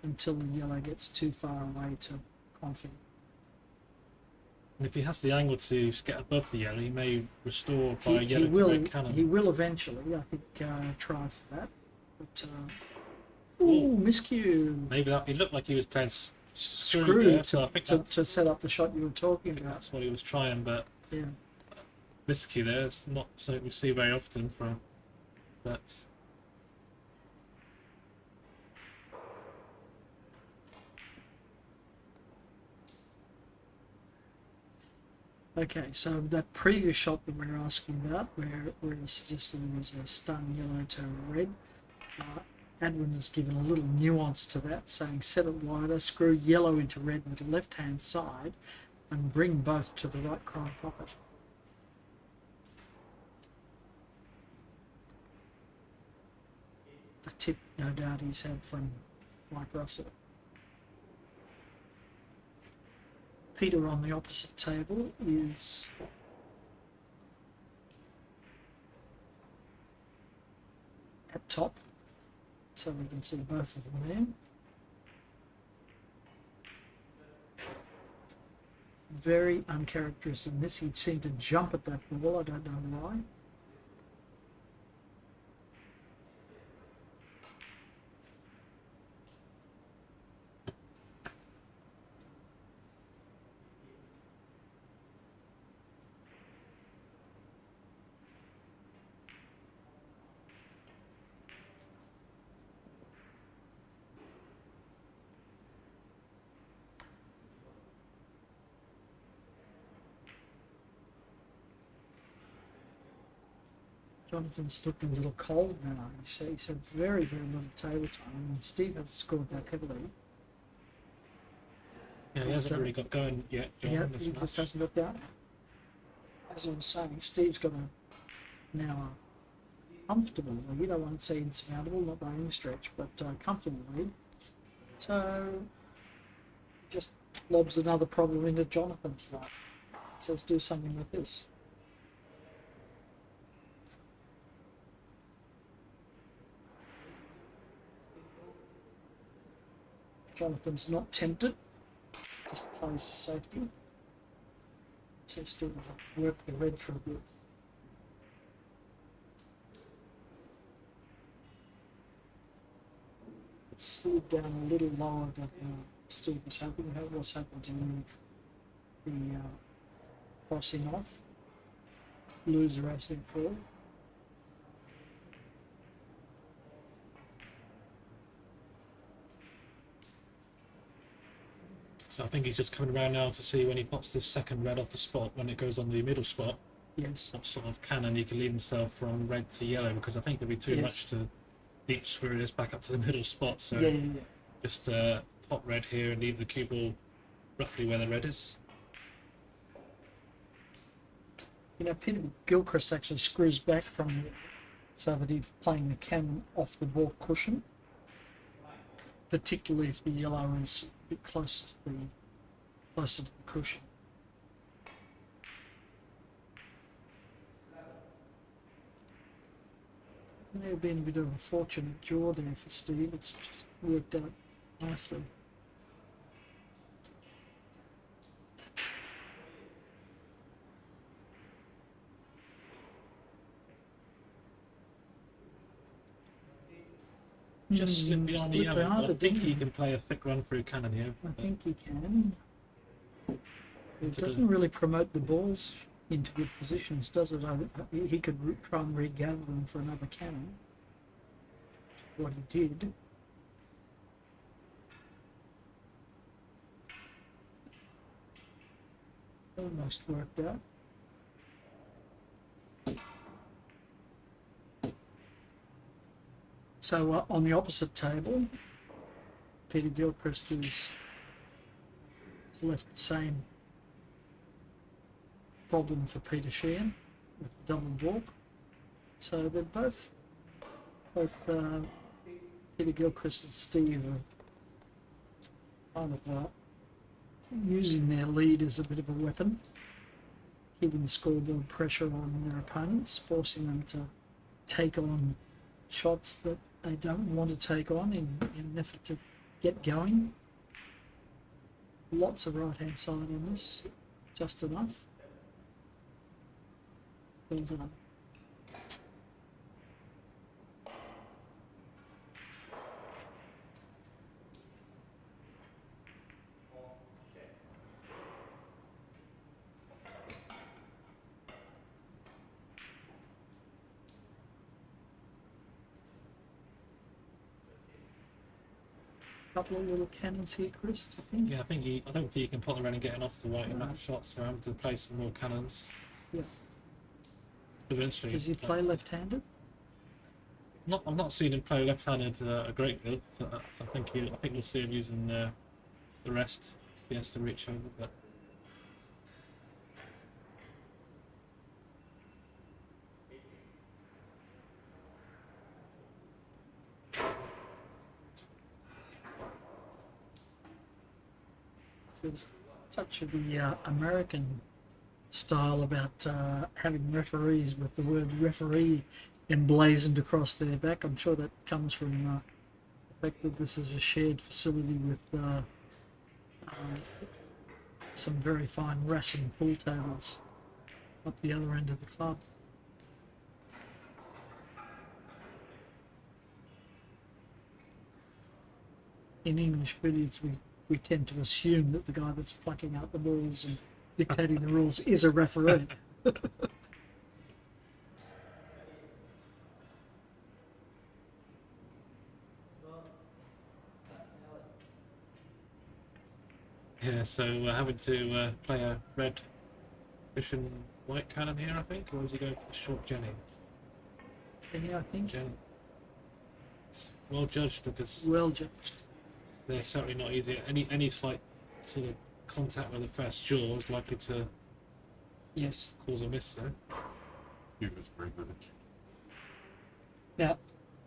until the yellow gets too far away to confident. And if he has the angle to get above the yellow, he may restore by He yellow to red cannon. he will eventually, I think, try for that. But ooh, miscue. Maybe that it looked like he was playing screw Screw there, so I think to set up the shot you were talking about. that's what he was trying. But Yeah. miscue there, it's not something we see very often from. But Okay, so that previous shot that we're asking about, where I suggested it was a stun yellow to red, Adwin has given a little nuance to that, saying set it wider, screw yellow into red with the left-hand side, and bring both to the right crown pocket. A tip, no doubt, he's had from Mike Russell. Peter on the opposite table is at top, so we can see both of them there. Very uncharacteristic miss. He seemed to jump at that ball, I don't know why. Jonathan's looking a little cold now. He said very, very little table time, and Steve has scored that heavily. yeah, he hasn't really got going yet, John. Yeah, in this he match. just hasn't got that. As I was saying, Steve's got a now a comfortable lead. I won't say insurmountable, not by any stretch, but comfortable lead. So just lobs another problem into Jonathan's lap. Says do something with this. Jonathan's not tempted, just plays the safety. So still work the red for a bit. It slid down a little lower than Steve was hoping. He was hoping to move the crossing off, lose the racing forward. So I think he's just coming around now to see when he pops this second red off the spot, when it goes on the middle spot, Yes. what sort of cannon he can leave himself from red to yellow, because I think it'd be too Yes. much to deep screw this back up to the middle spot. So Yeah. just pop red here and leave the cue ball roughly where the red is. You know, Peter Gilchrist actually screws back from it so that he's playing the cannon off the ball cushion, particularly if the yellow is a bit closer to the cushion. May have been a bit of a fortunate draw there for Steve. It's just worked out nicely. Just slip behind the Slip yellow. behind I it, think didn't he he? can play a thick run through cannon here. I but think he can. It doesn't really promote the balls into good positions, does it? He could try and regather them for another cannon. What he did. Almost worked out. So on the opposite table, Peter Gilchrist is left the same problem for Peter Sheehan. with the double walk. So they're both Peter Gilchrist and Steve are kind of using their lead as a bit of a weapon, keeping the scoreboard pressure on their opponents, forcing them to take on shots that they don't want to take on in an effort to get going. Lots of right-hand side on this, just enough. Well done. Couple of little cannons here, Chris, do you think? Yeah, I don't think he can put around and getting off the right enough shots, so I'm to play some more cannons. Yeah. Eventually. Does he play left-handed? I'm not seeing him play left-handed a great deal. So I think we'll see him using the rest. He has to reach over, but. There's a touch of the American style about having referees with the word referee emblazoned across their back. I'm sure that comes from the fact that this is a shared facility with some very fine racing pool tables up the other end of the club. In English billiards, we tend to assume that the guy that's plucking out the balls and dictating the rules is a referee. Yeah, so having to play a red fish and white cannon here, I think, or is he going for the short Jenny? Jenny, I think. Jenny. It's well judged because Well judged. they're certainly not easy. Any slight sort of contact with the first jaw is likely to Yes. cause a miss. Though. He was very good. Now,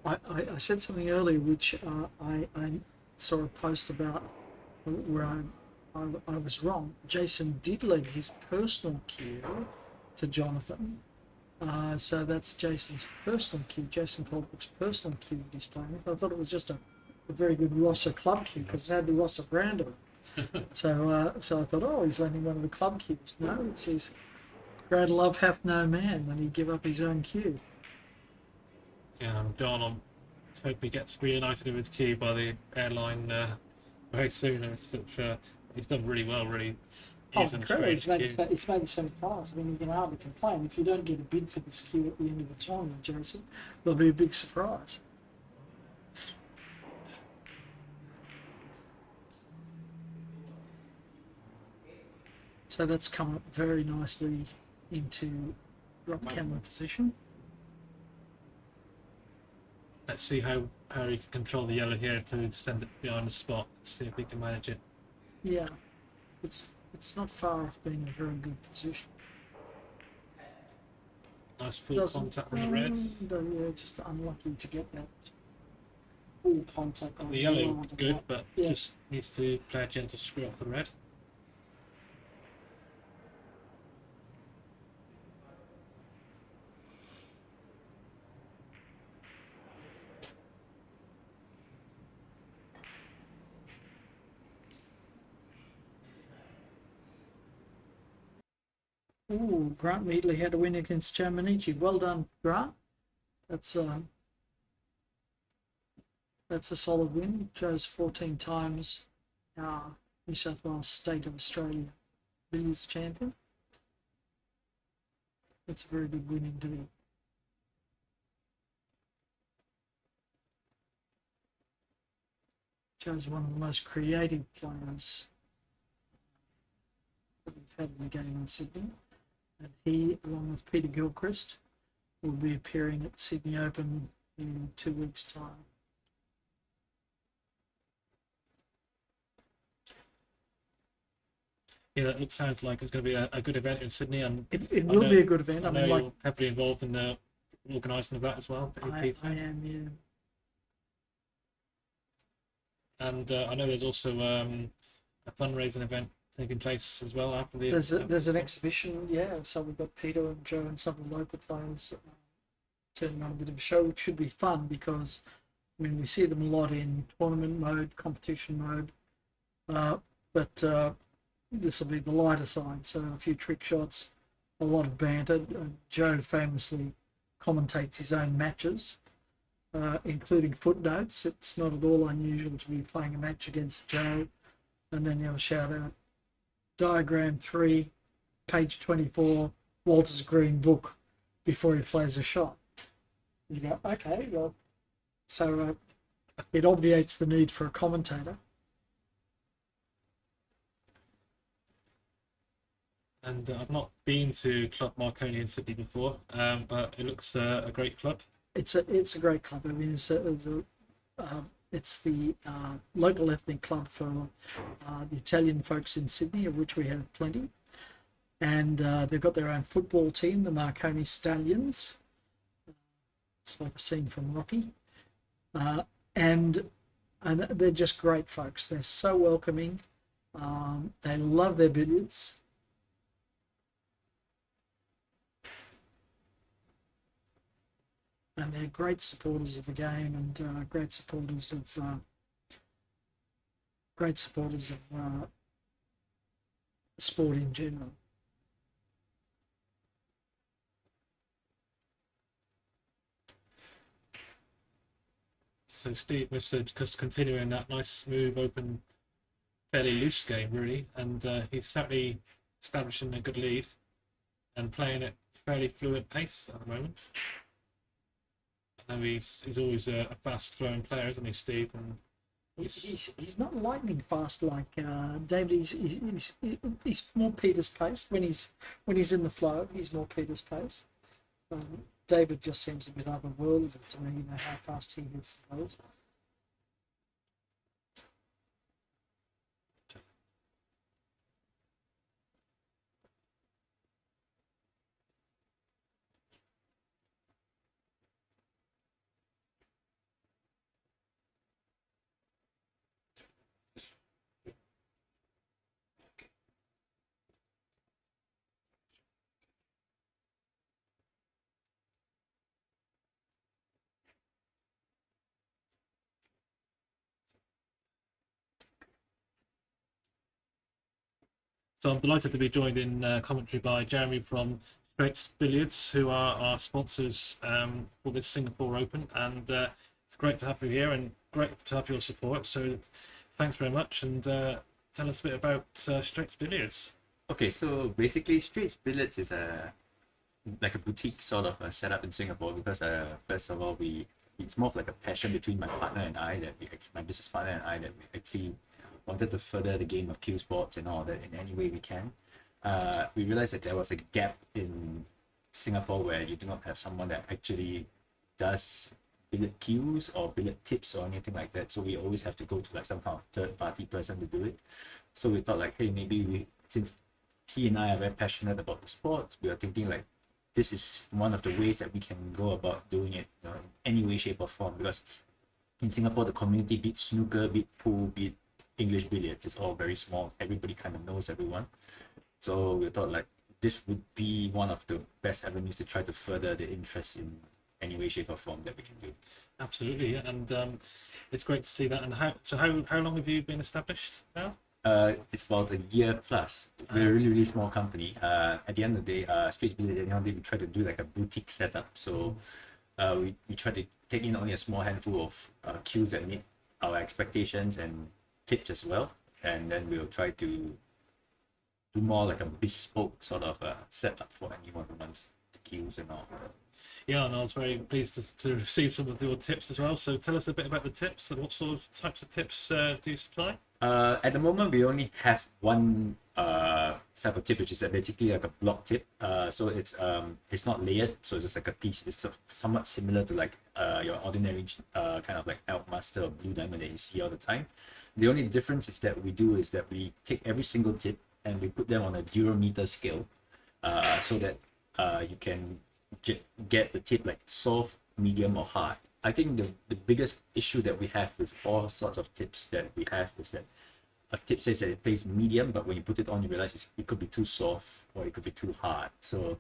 I said something earlier which I saw a post about where I was wrong. Jason did lend his personal cue to Jonathan. So that's Jason's personal cue, Jason Colebrook's personal cue that he's playing with. I thought it was just a very good Rosser club cue because it had the Rosser brand on it. So I thought, oh, he's lending one of the club cues. No, it says, "Great love hath no man," when he give up his own cue. Yeah, John, I hope he gets reunited with his cue by the airline very soon. It's such he's done really well, really. Oh, using incredible. He's Australia's made cue. the semi-finals. I mean, you can hardly complain. If you don't get a bid for this cue at the end of the tournament, Jason, there'll be a big surprise. So that's come up very nicely into drop camera position. Let's see how he can control the yellow here to send it behind the spot. See if he can manage it. Yeah, it's not far off being a very good position. Nice full contact on the reds. Yeah, just unlucky to get that full contact on The yellow line. good, but Yeah. just needs to play a gentle screw off the red. Ooh, Grant Wheatley had a win against Germanici. Well done, Grant. That's a solid win. Joe's 14 times New South Wales State of Australia billiards champion. That's a very good win indeed. Joe's one of the most creative players that we've had in the game in Sydney. And he, along with Peter Gilchrist, will be appearing at the Sydney Open in 2 weeks' time. Yeah, that sounds like it's going to be a good event in Sydney, and It I will know, be a good event. I I know mean, like you're heavily involved in organising of that as well, Peter. I am, yeah. And I know there's also a fundraising event taking place as well after the. There's an exhibition, yeah. So we've got Peter and Joe and some of the local players turning on a bit of a show, which should be fun because I mean we see them a lot in tournament mode, competition mode, but this will be the lighter side. So a few trick shots, a lot of banter. Joe famously commentates his own matches, including footnotes. It's not at all unusual to be playing a match against Joe, and then you'll shout out diagram 3, page 24, Walter's Green Book, before he plays a shot. You go, okay, well, so it obviates the need for a commentator. And I've not been to Club Marconi in Sydney before, but it looks a great club. It's a great club. I mean, it's the local ethnic club for the Italian folks in Sydney, of which we have plenty. And they've got their own football team, the Marconi Stallions. It's like a scene from Rocky. And they're just great folks. They're so welcoming. They love their billiards. And they're great supporters of the game and great supporters of sport in general. So Steve Mifsud just continuing that nice, smooth, open, fairly loose game, really, and he's certainly establishing a good lead and playing at fairly fluid pace at the moment. I know he's always a fast throwing player, isn't he, Steve? And he's not lightning fast like David. He's more Peter's pace when he's in the flow. He's more Peter's pace. David just seems a bit otherworldly to me. You know how fast he hits the balls. so I'm delighted to be joined in commentary by Jeremy from Straits Billiards, who are our sponsors for this Singapore Open, and it's great to have you here and great to have your support. So thanks very much, and tell us a bit about Straits Billiards. Okay, so basically, Straits Billiards is like a boutique sort of setup in Singapore because first of all, it's more of like a passion between my partner and I my business partner and I that we actually wanted to further the game of cue sports and all that in any way we can. We realized that there was a gap in Singapore where you do not have someone that actually does billiard cues or billiard tips or anything like that. So we always have to go to like some kind of third party person to do it. So we thought like, hey, maybe since he and I are very passionate about the sport, we are thinking like this is one of the ways that we can go about doing it, in any way, shape or form. Because in Singapore, the community, be it snooker, be it pool, be it English billiards, it's all very small. Everybody kind of knows everyone. So we thought like this would be one of the best avenues to try to further the interest in any way, shape or form that we can do. Absolutely, yeah. And it's great to see that. And how long have you been established now? It's about a year plus. We're a really, really small company. At the end of the day, Straits Billiards, at the end of the day, we try to do like a boutique setup. So we try to take in only a small handful of cues that meet our expectations and tips as well. And then we'll try to do more like a bespoke sort of setup for anyone who wants the cues and all. Yeah, and I was very pleased to receive some of your tips as well. So tell us a bit about the tips and what sort of types of tips do you supply? At the moment, we only have one type of tip, which is basically like a block tip. So it's not layered, so it's just like a piece. It's somewhat similar to like your ordinary kind of like elk master or blue diamond that you see all the time. The only difference is that we take every single tip and we put them on a durometer scale, so that you can get the tip like soft, medium, or hard. I think the biggest issue that we have with all sorts of tips that we have is that a tip says that it plays medium, but when you put it on, you realize it could be too soft or it could be too hard. So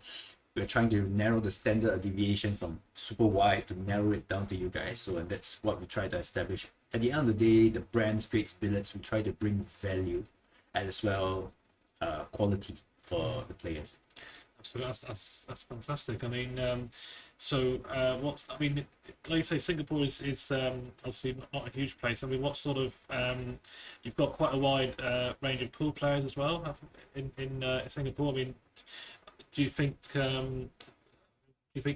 we're trying to narrow the standard deviation from super wide to narrow it down to you guys. So, and that's what we try to establish. At the end of the day, the brand Straits Billiards, we try to bring value and as well quality for the players. So that's fantastic. I mean, like you say, Singapore is obviously not a huge place. I mean, what sort of you've got quite a wide range of pool players as well in Singapore. I mean, do you think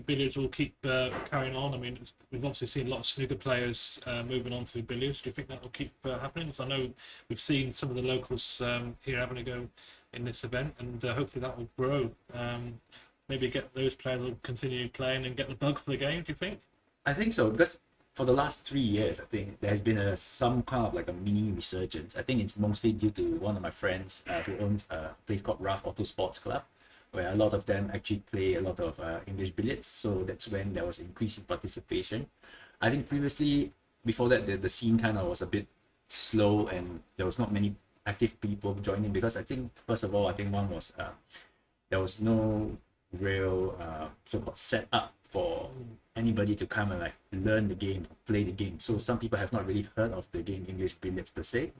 billiards will keep carrying on? I mean, we've obviously seen a lot of snooker players moving on to billiards. Do you think that will keep happening? So I know we've seen some of the locals here having a go in this event, and hopefully that will grow. Maybe get those players will continue playing and get the bug for the game. Do you think? I think so, because for the last 3 years, I think there has been some kind of like a mini resurgence. I think it's mostly due to one of my friends who owns a place called Rough Auto Sports Club, where a lot of them actually play a lot of English billiards. So that's when there was increasing participation. I think previously, before that, the scene kind of was a bit slow and there was not many active people joining, because I think, first of all, I think one was there was no real so-called set up for anybody to come and like learn the game, play the game. So some people have not really heard of the game English billiards per se.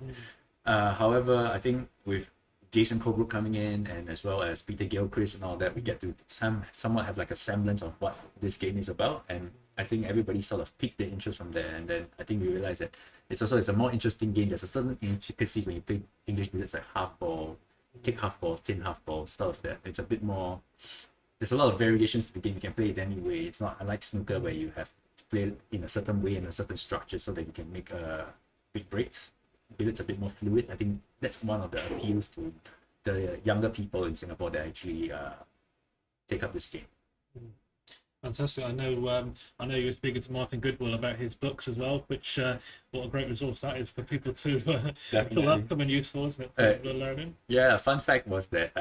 However, I think with Jason Colebrook coming in, and as well as Peter Gilchrist and all that, we get to somewhat have like a semblance of what this game is about. And I think everybody sort of piqued their interest from there. And then I think we realized that it's a more interesting game. There's a certain intricacies when you play English billiards, like half ball, kick half ball, tin half ball, stuff like that. It's a bit more, there's a lot of variations to the game. You can play it any way. It's not unlike snooker where you have to play it in a certain way, in a certain structure, so that you can make big breaks. Billiards a bit more fluid. I think that's one of the appeals to the younger people in Singapore that actually take up this game. Fantastic. I know you're speaking to Martin Goodwill about his books as well, which what a great resource that is for people to feel that's coming useful, isn't it, to learning? Yeah, fun fact was that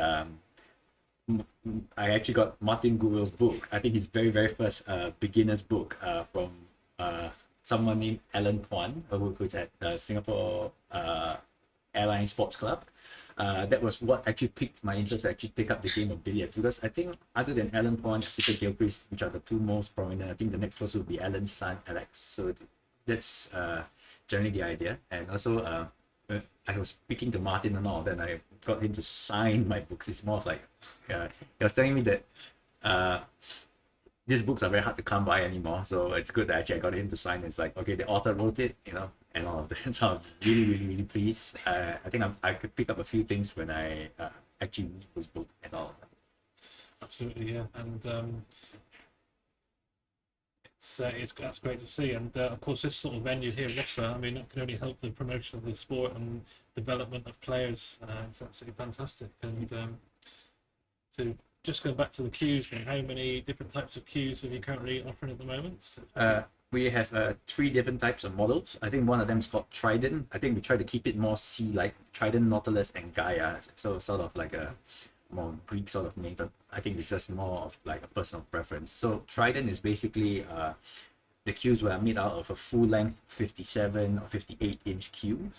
I actually got Martin Goodwill's book. I think his very, very first beginner's book from someone named Alan Tuan, who's at Singapore Airline Sports Club. That was what actually piqued my interest to actually take up the game of billiards, because I think other than Alan Tuan and Peter Gilchrist, which are the two most prominent, I think the next closest would be Alan's son, Alex. So that's generally the idea. And also I was speaking to Martin and all, then I got him to sign my books. It's more of like, he was telling me that these books are very hard to come by anymore, so it's good that actually I got him to sign. It's like, okay, the author wrote it, and all of that. So I'm really, really, really pleased. I think I could pick up a few things when I actually read this book and all of that. Absolutely, yeah, and that's great to see. And of course, this sort of venue here, Rossa, I mean, that can only help the promotion of the sport and development of players. It's absolutely fantastic. And so, just going back to the cues, how many different types of cues are you currently offering at the moment? We have 3 different types of models. I think one of them is called Trident. I think we try to keep it more sea-like. Trident, Nautilus, and Gaia. So sort of like a more Greek sort of name, but I think it's just more of like a personal preference. So Trident is basically the cues were made out of a full-length 57 or 58-inch cue,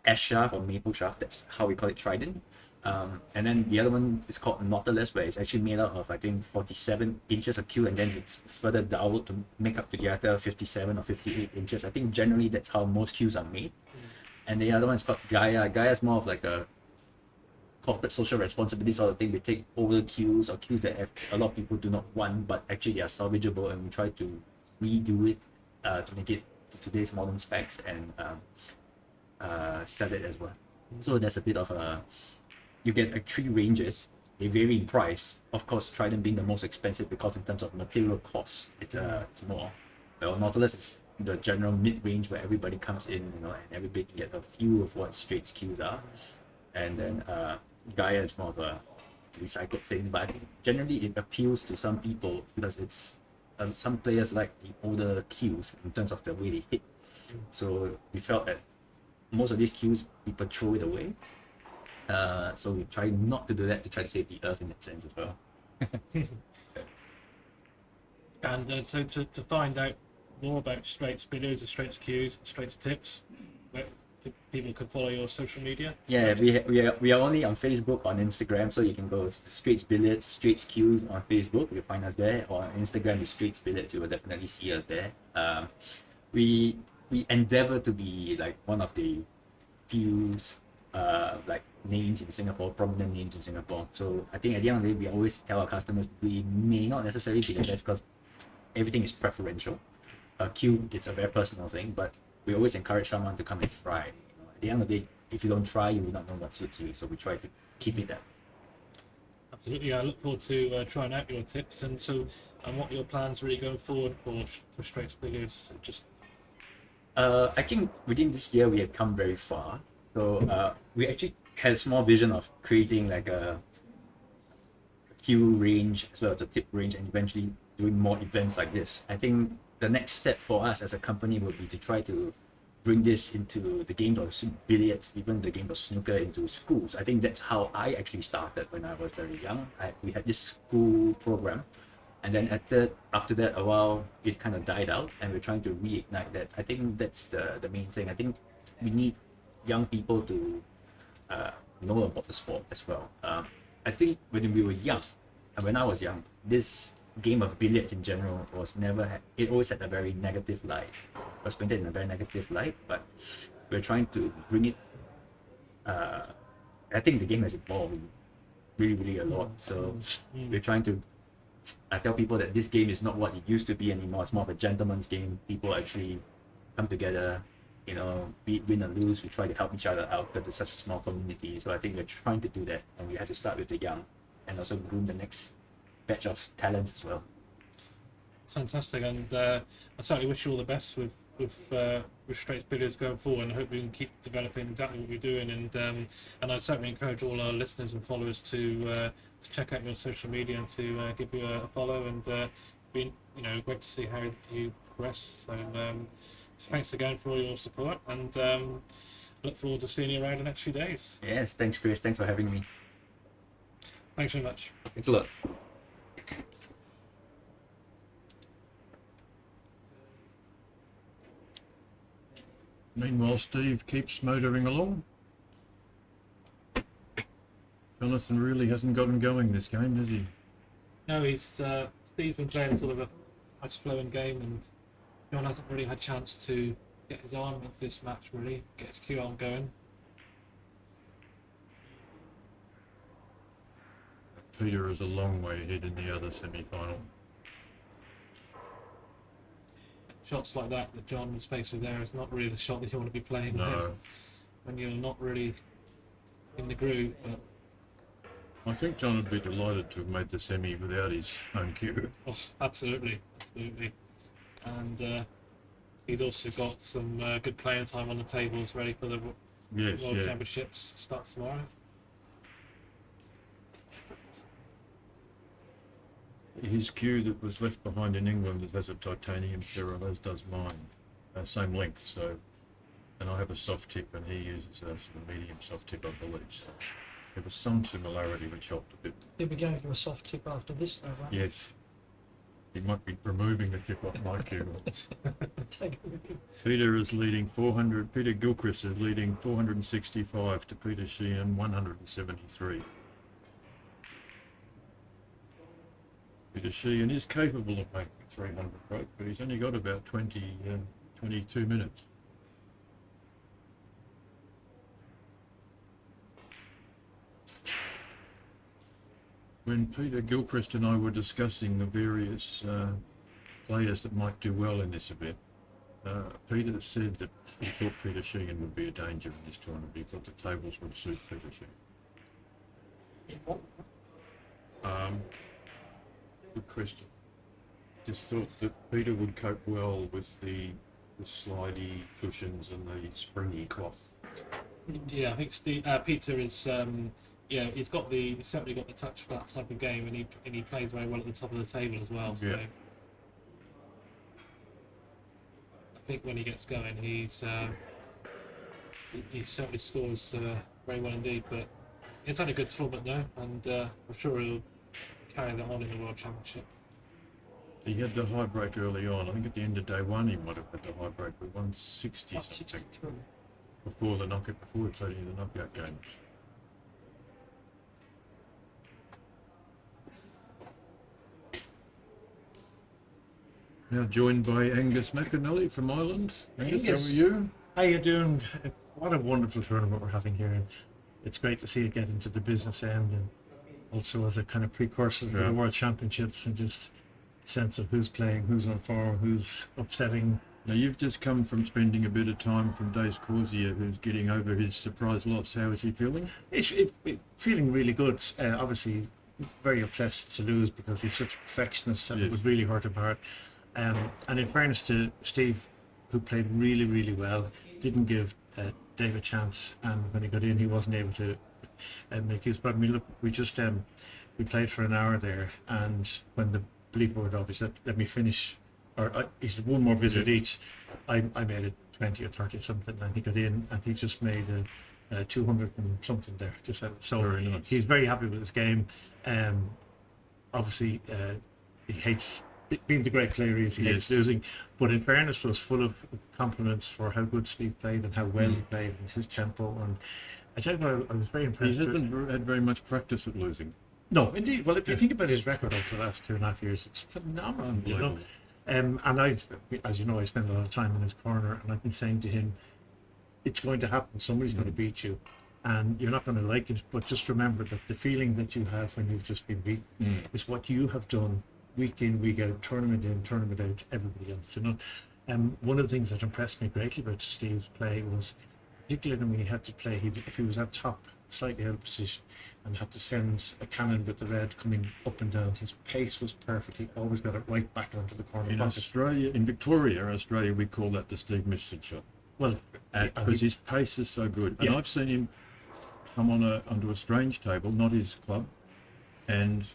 ash shaft or maple shaft. That's how we call it Trident. And then the other one is called Nautilus, where it's actually made out of, I think, 47 inches of cue, and then it's further doweled to make up to the other 57 or 58 inches. I think generally that's how most cues are made. And the other one is called Gaia. Gaia is more of like a corporate social responsibility sort of thing. We take older cues or cues that a lot of people do not want, but actually they are salvageable, and we try to redo it to make it today's modern specs and sell it as well. So there's a bit of you get 3 ranges. They vary in price. Of course, Trident being the most expensive because in terms of material cost, it's more. Well, Nautilus is the general mid-range where everybody comes in, and everybody can get a few of what Straits cues are. And then Gaia is more of a recycled thing, but I think generally it appeals to some people because it's some players like the older cues in terms of the way they hit. So we felt that most of these cues people throw it away. So we try not to do that to try to save the earth in that sense as well. And so to find out more about Straits Billiards, or Straits Cues, Straits Tips, where people can follow your social media. Yeah, we are only on Facebook, on Instagram, so you can go to Straits Billiards, Straits Cues on Facebook. You'll find us there. Or on Instagram is Straits Billiards. You will definitely see us there. We endeavor to be like one of the few like names in Singapore, prominent names in Singapore. So I think at the end of the day, we always tell our customers we may not necessarily be the best because everything is preferential. Q, it's a very personal thing, but we always encourage someone to come and try. You know, at the end of the day, if you don't try, you will not know what suits you. So we try to keep it that. Absolutely, I look forward to trying out your tips and what your plans really going forward for Straits Billiards. Just I think within this year we have come very far. So we actually had a small vision of creating like a Q range as well as a tip range, and eventually doing more events like this. I think the next step for us as a company will be to try to bring this into the game of billiards, even the game of snooker into schools. I think that's how I actually started when I was very young. We had this school program, and then after that a while it kind of died out, and we're trying to reignite that. I think that's the main thing. I think we need young people to know about the sport as well. I think when we were young, and when I was young, this game of billiards in general was it always had a very negative light, was painted in a very negative light, but we're trying to bring it. I think the game has evolved really a lot, so we're trying to tell people that this game is not what it used to be anymore. It's more of a gentleman's game. People actually come together, you know, be it win or lose, we try to help each other out because it's such a small community. So I think we're trying to do that, and we have to start with the young and also groom the next batch of talents as well. it's fantastic, and I certainly wish you all the best with Straits Billiards going forward, and I hope we can keep developing exactly what you're doing. And I'd certainly encourage all our listeners and followers to check out your social media and to give you a follow, and be great to see how you progress. So thanks again for all your support, and look forward to seeing you around the next few days. Yes, thanks Chris, thanks for having me. Thanks very much. Thanks a lot. Meanwhile, Steve keeps motoring along. Jonathan really hasn't got him going this game, has he? No, Steve's been playing sort of a nice flowing game, and John hasn't really had a chance to get his arm into this match, really get his Q arm going. Peter is a long way ahead in the other semi-final. Shots like that John was facing there is not really the shot that you want to be playing No. when you're not really in the groove. But I think John would be delighted to have made the semi without his own cue. oh, absolutely. And he's also got some good playing time on the tables, ready for the Yes, World yeah. Championships starts tomorrow. His cue that was left behind in England has a titanium ferrule, as does mine. Same length, so. And I have a soft tip, and he uses a sort of medium soft tip, I believe. So there was some similarity which helped a bit. You'll be going to a soft tip after this, though, right? Yes. He might be removing the tip off my cue. Take it with you. Peter is leading 400. Peter Gilchrist is leading 465 to Peter Sheehan 173. Peter Sheehan is capable of making 300 break, but he's only got about 22 minutes. When Peter Gilchrist and I were discussing the various players that might do well in this event, Peter said that he thought Peter Sheehan would be a danger in this tournament. He thought the tables would suit Peter Sheehan. Good question. Just thought that Peter would cope well with the slidey cushions and the springy cloth. Yeah, I think Peter is. He's certainly got the touch for that type of game, and he plays very well at the top of the table as well. So Yeah. I think when he gets going, he certainly scores very well indeed. But He's had a good tournament now, and I'm sure he'll carry that on in the World Championship. He had the high break early on. I think at the end of day one he might have had the high break with 160 something 63. before he played in the knockout games. Now joined by Angus McAnally from Ireland. Angus, Angus. how are you? How you doing? What a wonderful tournament we're having here. And it's great to see it get into the business end, and also as a kind of precursor to Yeah. the World Championships, and just sense of who's playing, who's on form, who's upsetting. Now you've just come from spending a bit of time from Dace Corsier, who's getting over his surprise loss. How is he feeling? It's feeling really good. Obviously, very upset to lose because he's such a perfectionist, and it Yes. would really hurt him hard. And in fairness to Steve, who played really, really well, didn't give Dave a chance, and when he got in, he wasn't able to make use. But I mean, look, we just we played for an hour there, and when the bleep went off, he said, "Let me finish." He said, "One more visit each." I made it 20 or 30 something, and he got in, and he just made a 200 and something there. So Very nice. he's very happy with his game. Obviously, he hates being the great player he is. He hates Yes. losing, but in fairness, was full of compliments for how good Steve played and how well he played and his tempo. And I tell you what, I was very He impressed. hasn't had very much practice at losing. No, indeed. Well, if you think about his record over the last 2.5 years, it's phenomenal. You know? Unbelievable. And as you know, I spend a lot of time in his corner, and I've been saying to him, it's going to happen. Somebody's going to beat you, and you're not going to like it. But just remember that the feeling that you have when you've just been beaten is what you have done week in, week out, tournament in, tournament out, to everybody else. You know, one of the things that impressed me greatly about Steve's play was, particularly when he had to play, if he was at top, slightly out of position, and had to send a cannon with the red coming up and down, his pace was perfect. He always got it right back onto the corner In pocket. Australia, in Victoria, Australia, we call that the Steve Mifsud shot. Well, Because his pace is so good. And Yeah. I've seen him come onto a strange table, not his club, and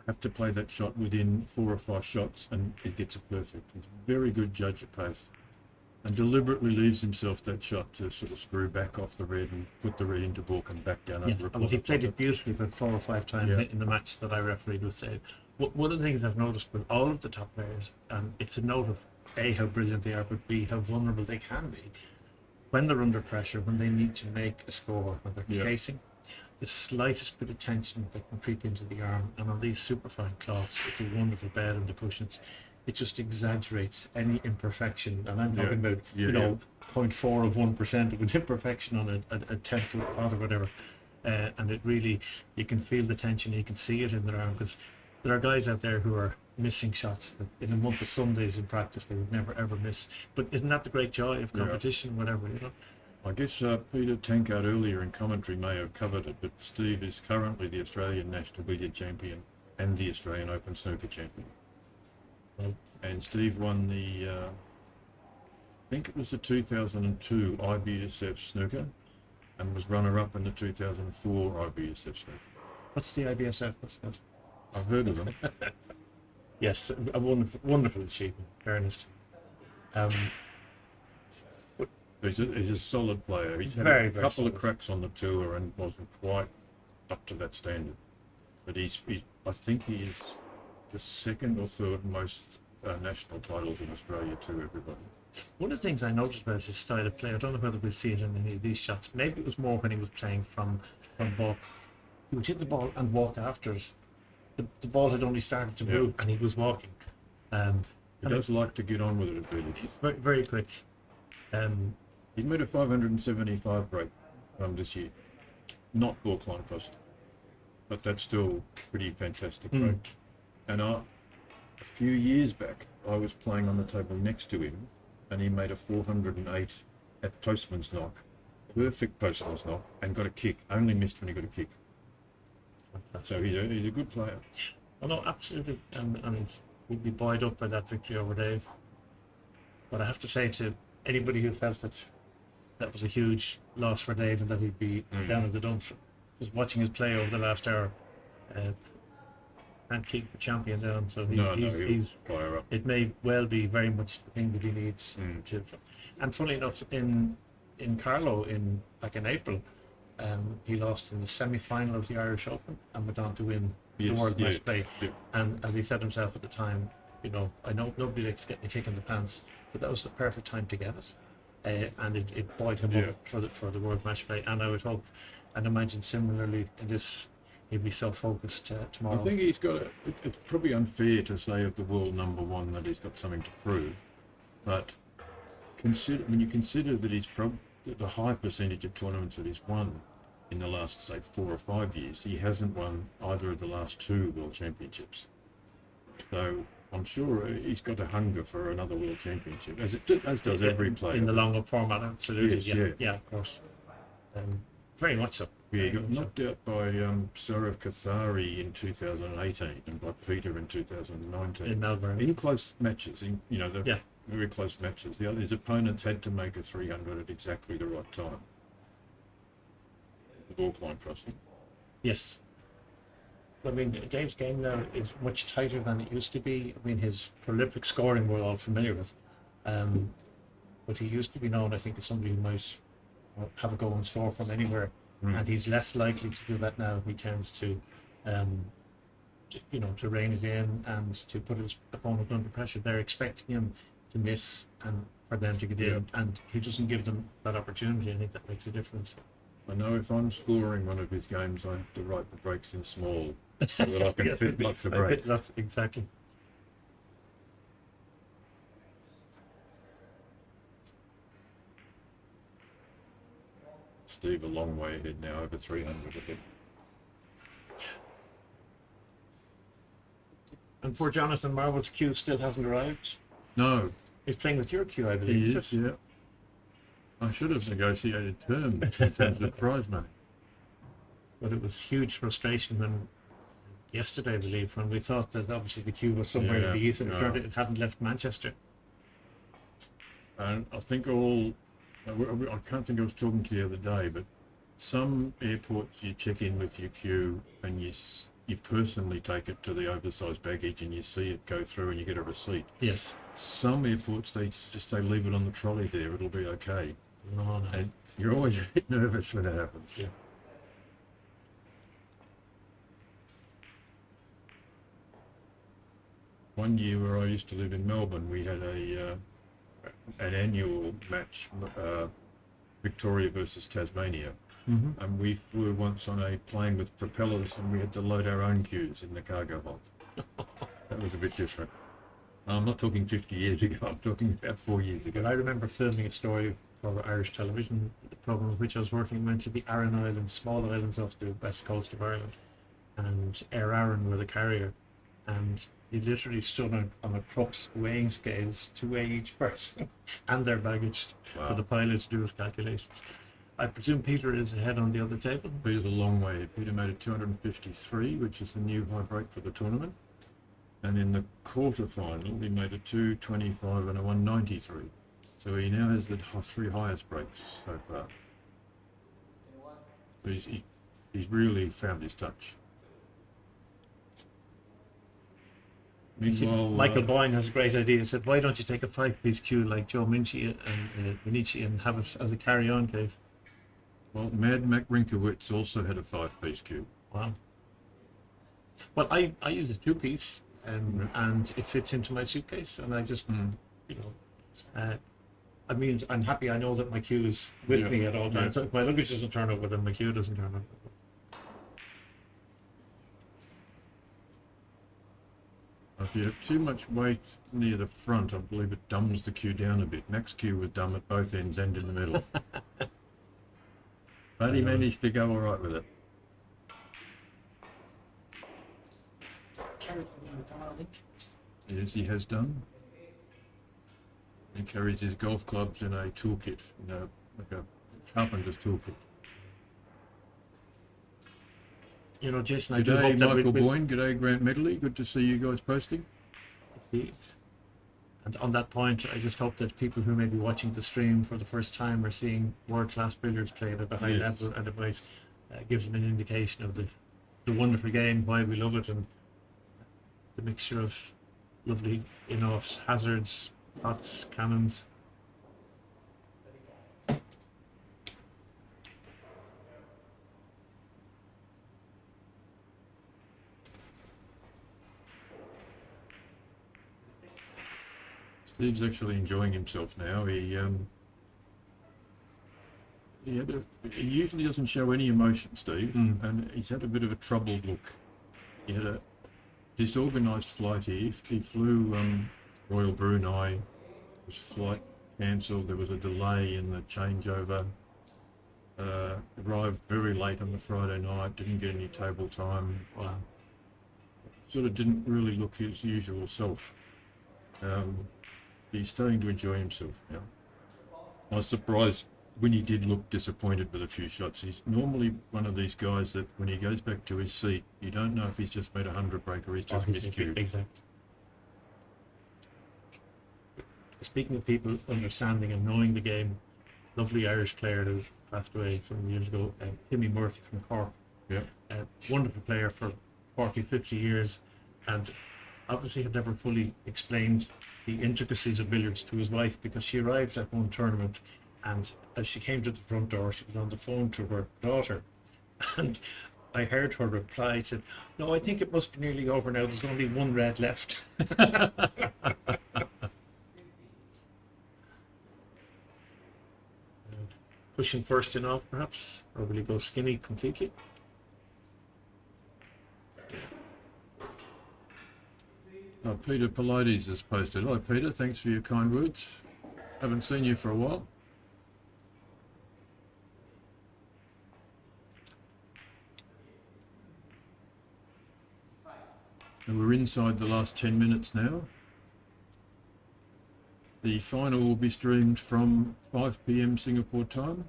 have to play that shot within 4 or 5 shots, and it gets it perfect. He's a very good judge of pace, and deliberately leaves himself that shot to sort of screw back off the red and put the red into book and back down yeah, over a well, he corner played pocket. it beautifully about 4 or 5 times Yeah. in the match that I refereed with Dave. One of the things I've noticed with all of the top players, and it's a note of A, how brilliant they are, but B, how vulnerable they can be. When they're under pressure, when they need to make a score, when they're Yeah. chasing, the slightest bit of tension that can creep into the arm, and on these superfine cloths with the wonderful bed and the cushions, it just exaggerates any imperfection. And I'm talking about, Yeah, you know, 0.4 of 1% of an imperfection on a 10-foot pot or whatever. And it really, you can feel the tension, you can see it in their arm, because there are guys out there who are missing shots that in a month of Sundays in practice they would never ever miss. But isn't that the great joy of Yeah. competition, whatever, you know? I guess Peter Tankard earlier in commentary may have covered it, but Steve is currently the Australian National Billiard Champion and the Australian Open Snooker Champion. Well, And Steve won the, I think it was the 2002 IBSF Snooker, and was runner-up in the 2004 IBSF Snooker. what's the IBSF? What's that? I've heard of them. Yes, a wonderful, wonderful achievement, Ernest. He's a solid player. He's had Very, a very couple of solid. cracks on the tour and wasn't quite up to that standard. But I think he is the second or third most national titles in Australia to everybody. One of the things I noticed about his style of play, I don't know whether we'll see it in any of these shots, maybe it was more when he was playing from ball. He would hit the ball and walk after it. The ball had only started to Yeah. move, and he was walking. He And does like to get on with it a bit. it's very, very quick. He's made a 575 break this year. Not Borkline cost, but that's still pretty fantastic break. And a few years back, I was playing on the table next to him, and he made a 408 at postman's knock, perfect postman's knock, and got a kick. Only missed when he got a kick. So he's a good player. Oh no, absolutely. And we'd be buoyed up by that victory over Dave. But I have to say to anybody who felt that that was a huge loss for Dave and that he'd be down in the dumps, just watching his play over the last hour, can't keep the champion down. So He'll he's fire up. it may well be very much the thing that he needs to. And funnily enough, in Carlo back in April, He lost in the semi-final of the Irish Open and went on to win the Yes, World yeah, Match Play. yeah. And as he said himself at the time, you know, I know nobody likes getting a kick in the pants, but that was the perfect time to get it. And it buoyed him Yeah. up for the World Match Play. And I would hope and imagine similarly in this, he'll be so focused tomorrow. I think he's got. It's probably unfair to say of the world number one that he's got something to prove, but when you consider that the high percentage of tournaments that he's won in the last, say, 4 or 5 years, he hasn't won either of the last 2 world championships. So I'm sure he's got a hunger for another world championship, as does every player. In the long up format, absolutely. Yes, yeah, of course. Very much so. Yeah, he got knocked out by Saurav Kathari in 2018 and by Peter in 2019. In Melbourne. In close matches, Yeah. very close matches. His opponents had to make a 300 at exactly the right time. The ball line crossing. Yes. I mean, Dave's game now is much tighter than it used to be. I mean, his prolific scoring we're all familiar with. But he used to be known, I think, as somebody who might have a goal and score from anywhere. And he's less likely to do that now. He tends to to rein it in and to put his opponent under pressure. They're expecting him to miss and for them to get in, and he doesn't give them that opportunity. I think that makes a difference. I know if I'm scoring one of his games, I have to write the breaks in small so that I can fit lots of breaks. That's exactly. Steve a long way ahead now, over 300 ahead. And poor Jonathan, Marwood's cue still hasn't arrived. No, He's playing with your cue, I believe. he is, yeah. I should have negotiated terms in terms of prize money. But it was huge frustration when yesterday, I believe, when we thought that obviously the queue was somewhere in the east and it hadn't left Manchester. And I think I can't think I was talking to you the other day, but some airports you check in with your queue and you personally take it to the oversized baggage and you see it go through and you get a receipt. Yes. Some airports, they just say leave it on the trolley there, it'll be okay. No. And you're always a bit nervous when that happens. Yeah. One year where I used to live in Melbourne, we had an annual match, Victoria versus Tasmania. Mm-hmm. And we flew once on a plane with propellers and we had to load our own queues in the cargo hold. That was a bit different. I'm not talking 50 years ago, I'm talking about 4 years ago. But I remember filming a story for Irish television, the programme in which I was working went to the Aran Islands, small islands off the west coast of Ireland. And Air Aran were the carrier. And he literally stood on a truck's weighing scales to weigh each person and their baggage for the pilot to do his calculations. I presume Peter is ahead on the other table. Peter's a long way. Peter made a 253, which is the new high break for the tournament. And in the quarter-final, he made a 225 and a 193. So he now has the 3 highest breaks so far. So he's really found his touch. Meanwhile, Michael Boyne has a great idea. He said, why don't you take a 5-piece queue like Joe Minchie and Benici and have it as a carry-on case? well, Mad Mac Rinkowitz also had a 5-piece queue. Wow. Well, I use a 2-piece and it fits into my suitcase, and I just, I mean, I'm happy I know that my queue is with me at all times. So if my luggage doesn't turn up, then my queue doesn't turn up. If you have too much weight near the front, I believe it dumbs the queue down a bit. Mac's queue was dumb at both ends and in the middle. But he managed to go all right with it. Carried on the garlic. Yes, he has done. He carries his golf clubs in a toolkit, like a carpenter's toolkit. You know, Jason, I do hope G'day, that Michael Boyne. G'day, Grant Medley. Good to see you guys posting. And on that point, I just hope that people who may be watching the stream for the first time are seeing world-class billiards played at a high level, and it might give them an indication of the wonderful game, why we love it, and the mixture of lovely in-offs, hazards, pots, cannons. Steve's actually enjoying himself now. He usually doesn't show any emotion, Steve, and he's had a bit of a troubled look. He had a disorganised flight here. He flew Royal Brunei. His flight cancelled. There was a delay in the changeover. Arrived very late on the Friday night. Didn't get any table time. Sort of didn't really look his usual self. He's starting to enjoy himself now. I was surprised when he did look disappointed with a few shots. He's normally one of these guys that when he goes back to his seat, you don't know if he's just made a 100 break or he's just miscued. Exactly. Speaking of people understanding and knowing the game, lovely Irish player who passed away some years ago, Timmy Murphy from Cork. Yeah. Wonderful player for 40, 50 years, and obviously had never fully explained the intricacies of billiards to his wife, because she arrived at one tournament and as she came to the front door, she was on the phone to her daughter, and I heard her reply, said, "No, I think it must be nearly over now. There's only one red left." Pushing first in off, perhaps, or will he go skinny completely? Peter Pilates has posted. Hi Peter, thanks for your kind words. Haven't seen you for a while. And we're inside the last 10 minutes now. The final will be streamed from 5 p.m. Singapore time.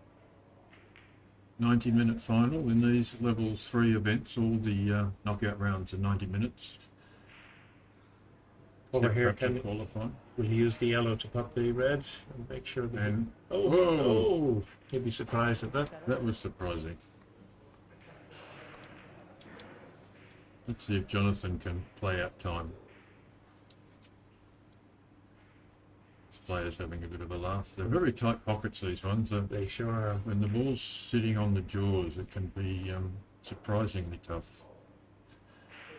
90-minute final in these level 3 events. All the knockout rounds are 90 minutes. Over here, Perhaps a qualifying. will you use the yellow to pop the red and make sure that... And oh, you'd be surprised at that. that was surprising. Let's see if Jonathan can play out time. This player's having a bit of a laugh. They're very tight pockets, these ones. They sure are. When the ball's sitting on the jaws, it can be surprisingly tough.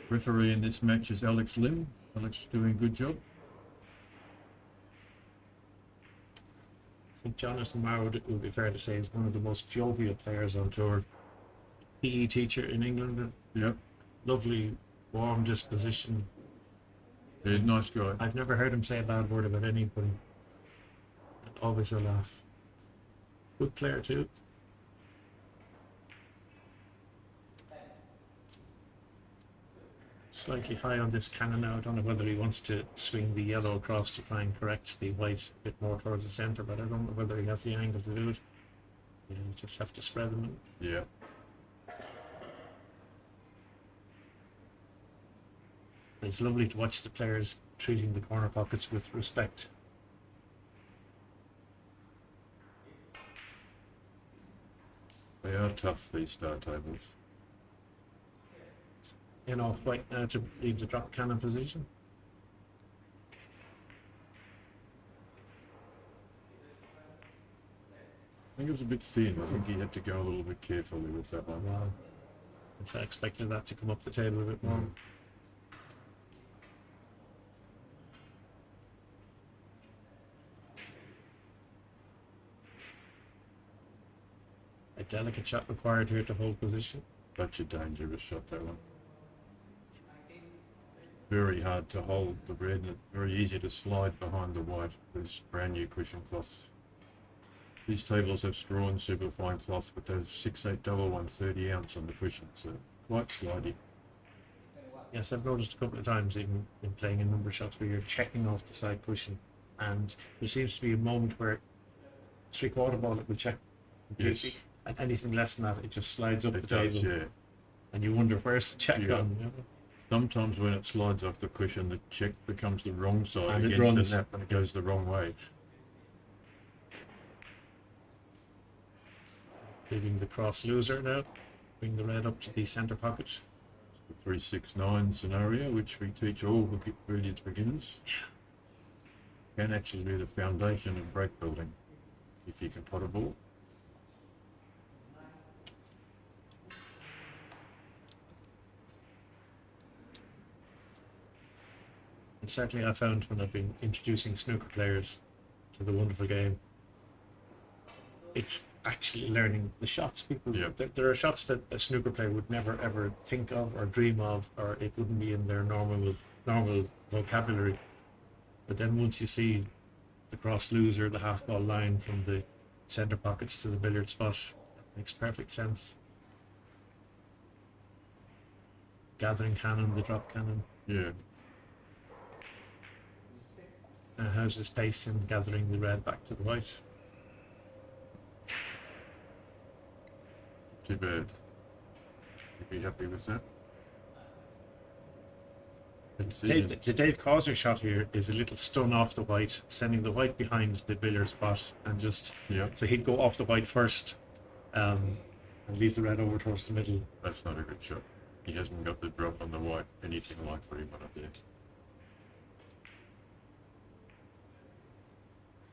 Referee in this match is Alex Lim. Alex is doing a good job. I think Jonathan Marwood, it would be fair to say, is one of the most jovial players on tour. PE teacher in England. Yep. Lovely, warm disposition. Yeah, nice guy. I've never heard him say a bad word about anybody. Always a laugh. Good player too. Slightly high on this cannon now. I don't know whether he wants to swing the yellow across to try and correct the white a bit more towards the centre, but I don't know whether he has the angle to do it. You just have to spread them. Yeah. It's lovely to watch the players treating the corner pockets with respect. They are tough, these star tables. In off white now to leave the drop cannon position. I think it was a bit thin. I think he had to go a little bit carefully with that one. Wow. So I expected that to come up the table a bit more. A delicate shot required here to hold position. Such a dangerous shot, that one. Very hard to hold the red and very easy to slide behind the white. There's brand new cushion cloths. These tables have straw and superfine cloth, but there's 6/8 double 130 ounce on the cushions, so quite slidey. Yes, I've noticed a couple of times even in playing a number of shots where you're checking off the side cushion, and there seems to be a moment where 3/4 ball it will check completely, Yes. and anything less than that it just slides up It the does, table, yeah. and you wonder where's the check Yeah. on. You know? Sometimes when it slides off the cushion, the check becomes the wrong side And it against runs. the nap and it goes the wrong way. Leaving the cross loser now, bring the red up to the centre pocket. The 3-6-9 scenario, which we teach all billiards beginners, can actually be the foundation of break building if you can pot a ball. certainly I found when I've been introducing snooker players to the wonderful game, it's actually learning the shots. People, Yeah. there are shots that a snooker player would never ever think of or dream of, or it wouldn't be in their normal vocabulary. But then once you see the cross loser, the half ball line from the centre pockets to the billiard spot, it makes perfect sense. Gathering cannon, the drop cannon. Yeah. How's his pace in gathering the red back to the white? Too bad. You'd be happy with that. The Dave Causer shot here is a little stun off the white, sending the white behind the billiard spot, and just Yeah, so he'd go off the white first, and leave the red over towards the middle. that's not a good shot. He hasn't got the drop on the white, anything like what he wanted there.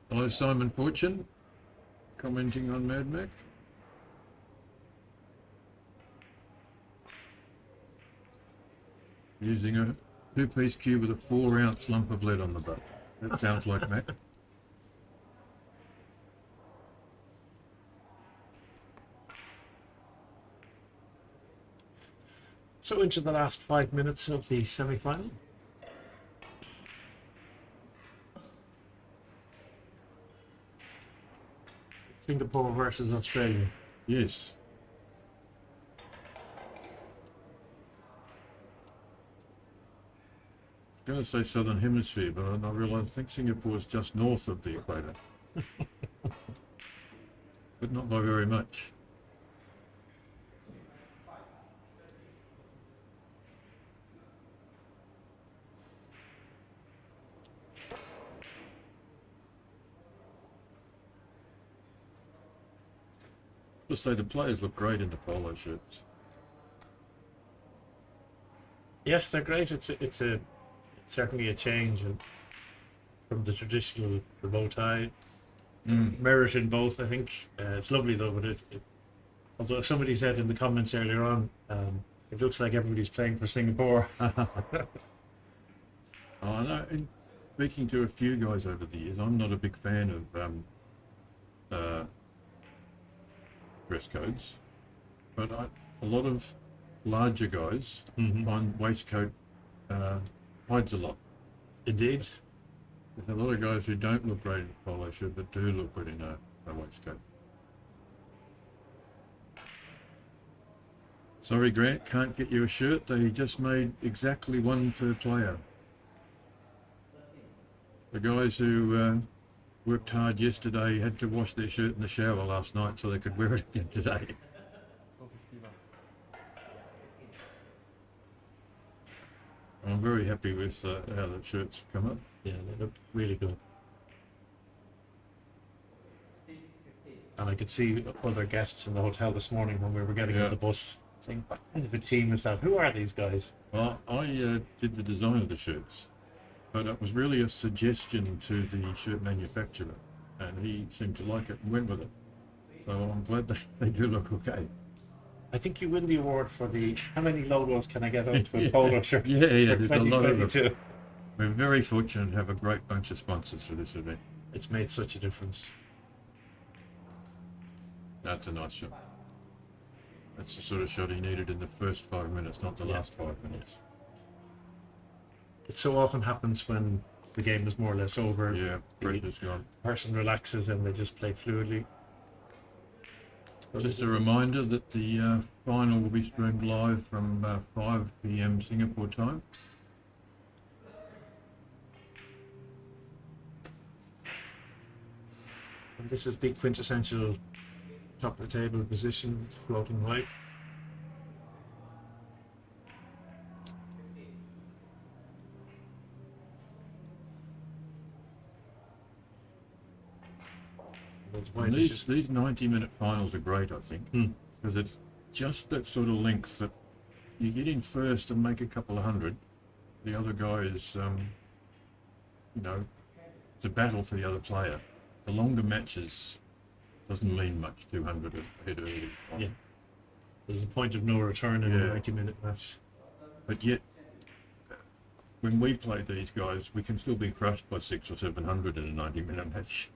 Hello, Simon Fortune, commenting on Mad Mac. Using a 2-piece cube with a 4-ounce lump of lead on the butt. That sounds like Mac. So into the last 5 minutes of the semi-final. Singapore versus Australia. Yes. I was going to say Southern Hemisphere, but I realise I think Singapore is just north of the equator. But not by very much. Just say the players look great in the polo shirts. Yes, they're great. It's certainly a change from the traditional bow tie. Merit in both, I think. It's lovely though, but although somebody said in the comments earlier on, it looks like everybody's playing for Singapore. I know. Speaking to a few guys over the years, I'm not a big fan of dress codes, but a lot of larger guys find waistcoat hides a lot. Indeed. There's a lot of guys who don't look great in a polo shirt, but do look good in a waistcoat. Sorry, Grant, can't get you a shirt. They just made exactly one per player. The guys who worked hard yesterday had to wash their shirt in the shower last night so they could wear it again today. I'm very happy with how the shirts have come up. Yeah, they look really good. And I could see other guests in the hotel this morning when we were getting on the bus saying, what kind of a team is that? Who are these guys? Well, I did the design of the shirts, but it was really a suggestion to the shirt manufacturer, and he seemed to like it and went with it. So I'm glad they do look okay. I think you win the award for the how many logos can I get onto a polo shirt? Yeah, for there's a lot of them. 2022. We're very fortunate to have a great bunch of sponsors for this event. It's made such a difference. That's a nice shot. That's the sort of shot he needed in the first 5 minutes, not the last 5 minutes. It so often happens when the game is more or less over. Yeah, pressure's gone. The person relaxes and they just play fluidly. Just a reminder that the final will be streamed live from 5 p.m. Singapore time. And this is the quintessential top of the table position, floating white. And these 90-minute finals are great, I think, because it's just that sort of length that you get in first and make a couple of hundred. The other guy is, it's a battle for the other player. The longer matches doesn't mean much, 200 ahead early. Yeah. There's a point of no return in a 90-minute match. But yet, when we play these guys, we can still be crushed by 600 or 700 in a 90-minute match.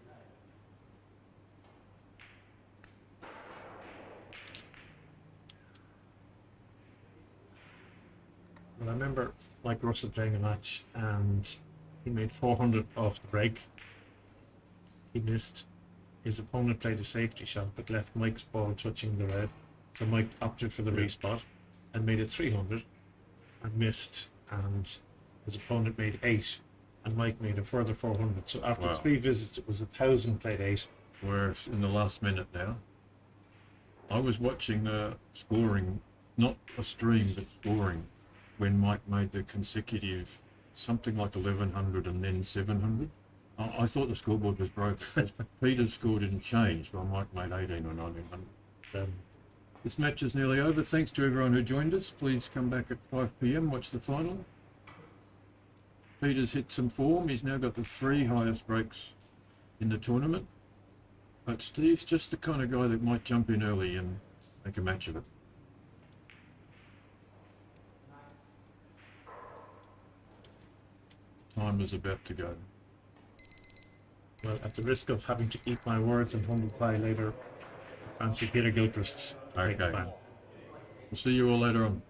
Well, I remember Mike Russell playing a match and he made 400 off the break. He missed. His opponent played a safety shot but left Mike's ball touching the red. So Mike opted for the respot and made it 300 and missed. And his opponent made 8 and Mike made a further 400. So after Wow. 3 visits, it was 1,000 played 8. We're in the last minute now. I was watching the scoring, not a stream, but scoring, when Mike made the consecutive something like 1,100 and then 700. I thought the scoreboard was broken. Peter's score didn't change, while Mike made 18 or 1900. This match is nearly over. Thanks to everyone who joined us. Please come back at 5 p.m, watch the final. Peter's hit some form. He's now got the 3 highest breaks in the tournament. But Steve's just the kind of guy that might jump in early and make a match of it. Time is about to go. Well, at the risk of having to eat my words and humble pie later, I fancy Peter Gilchrist. Okay. We'll see you all later on.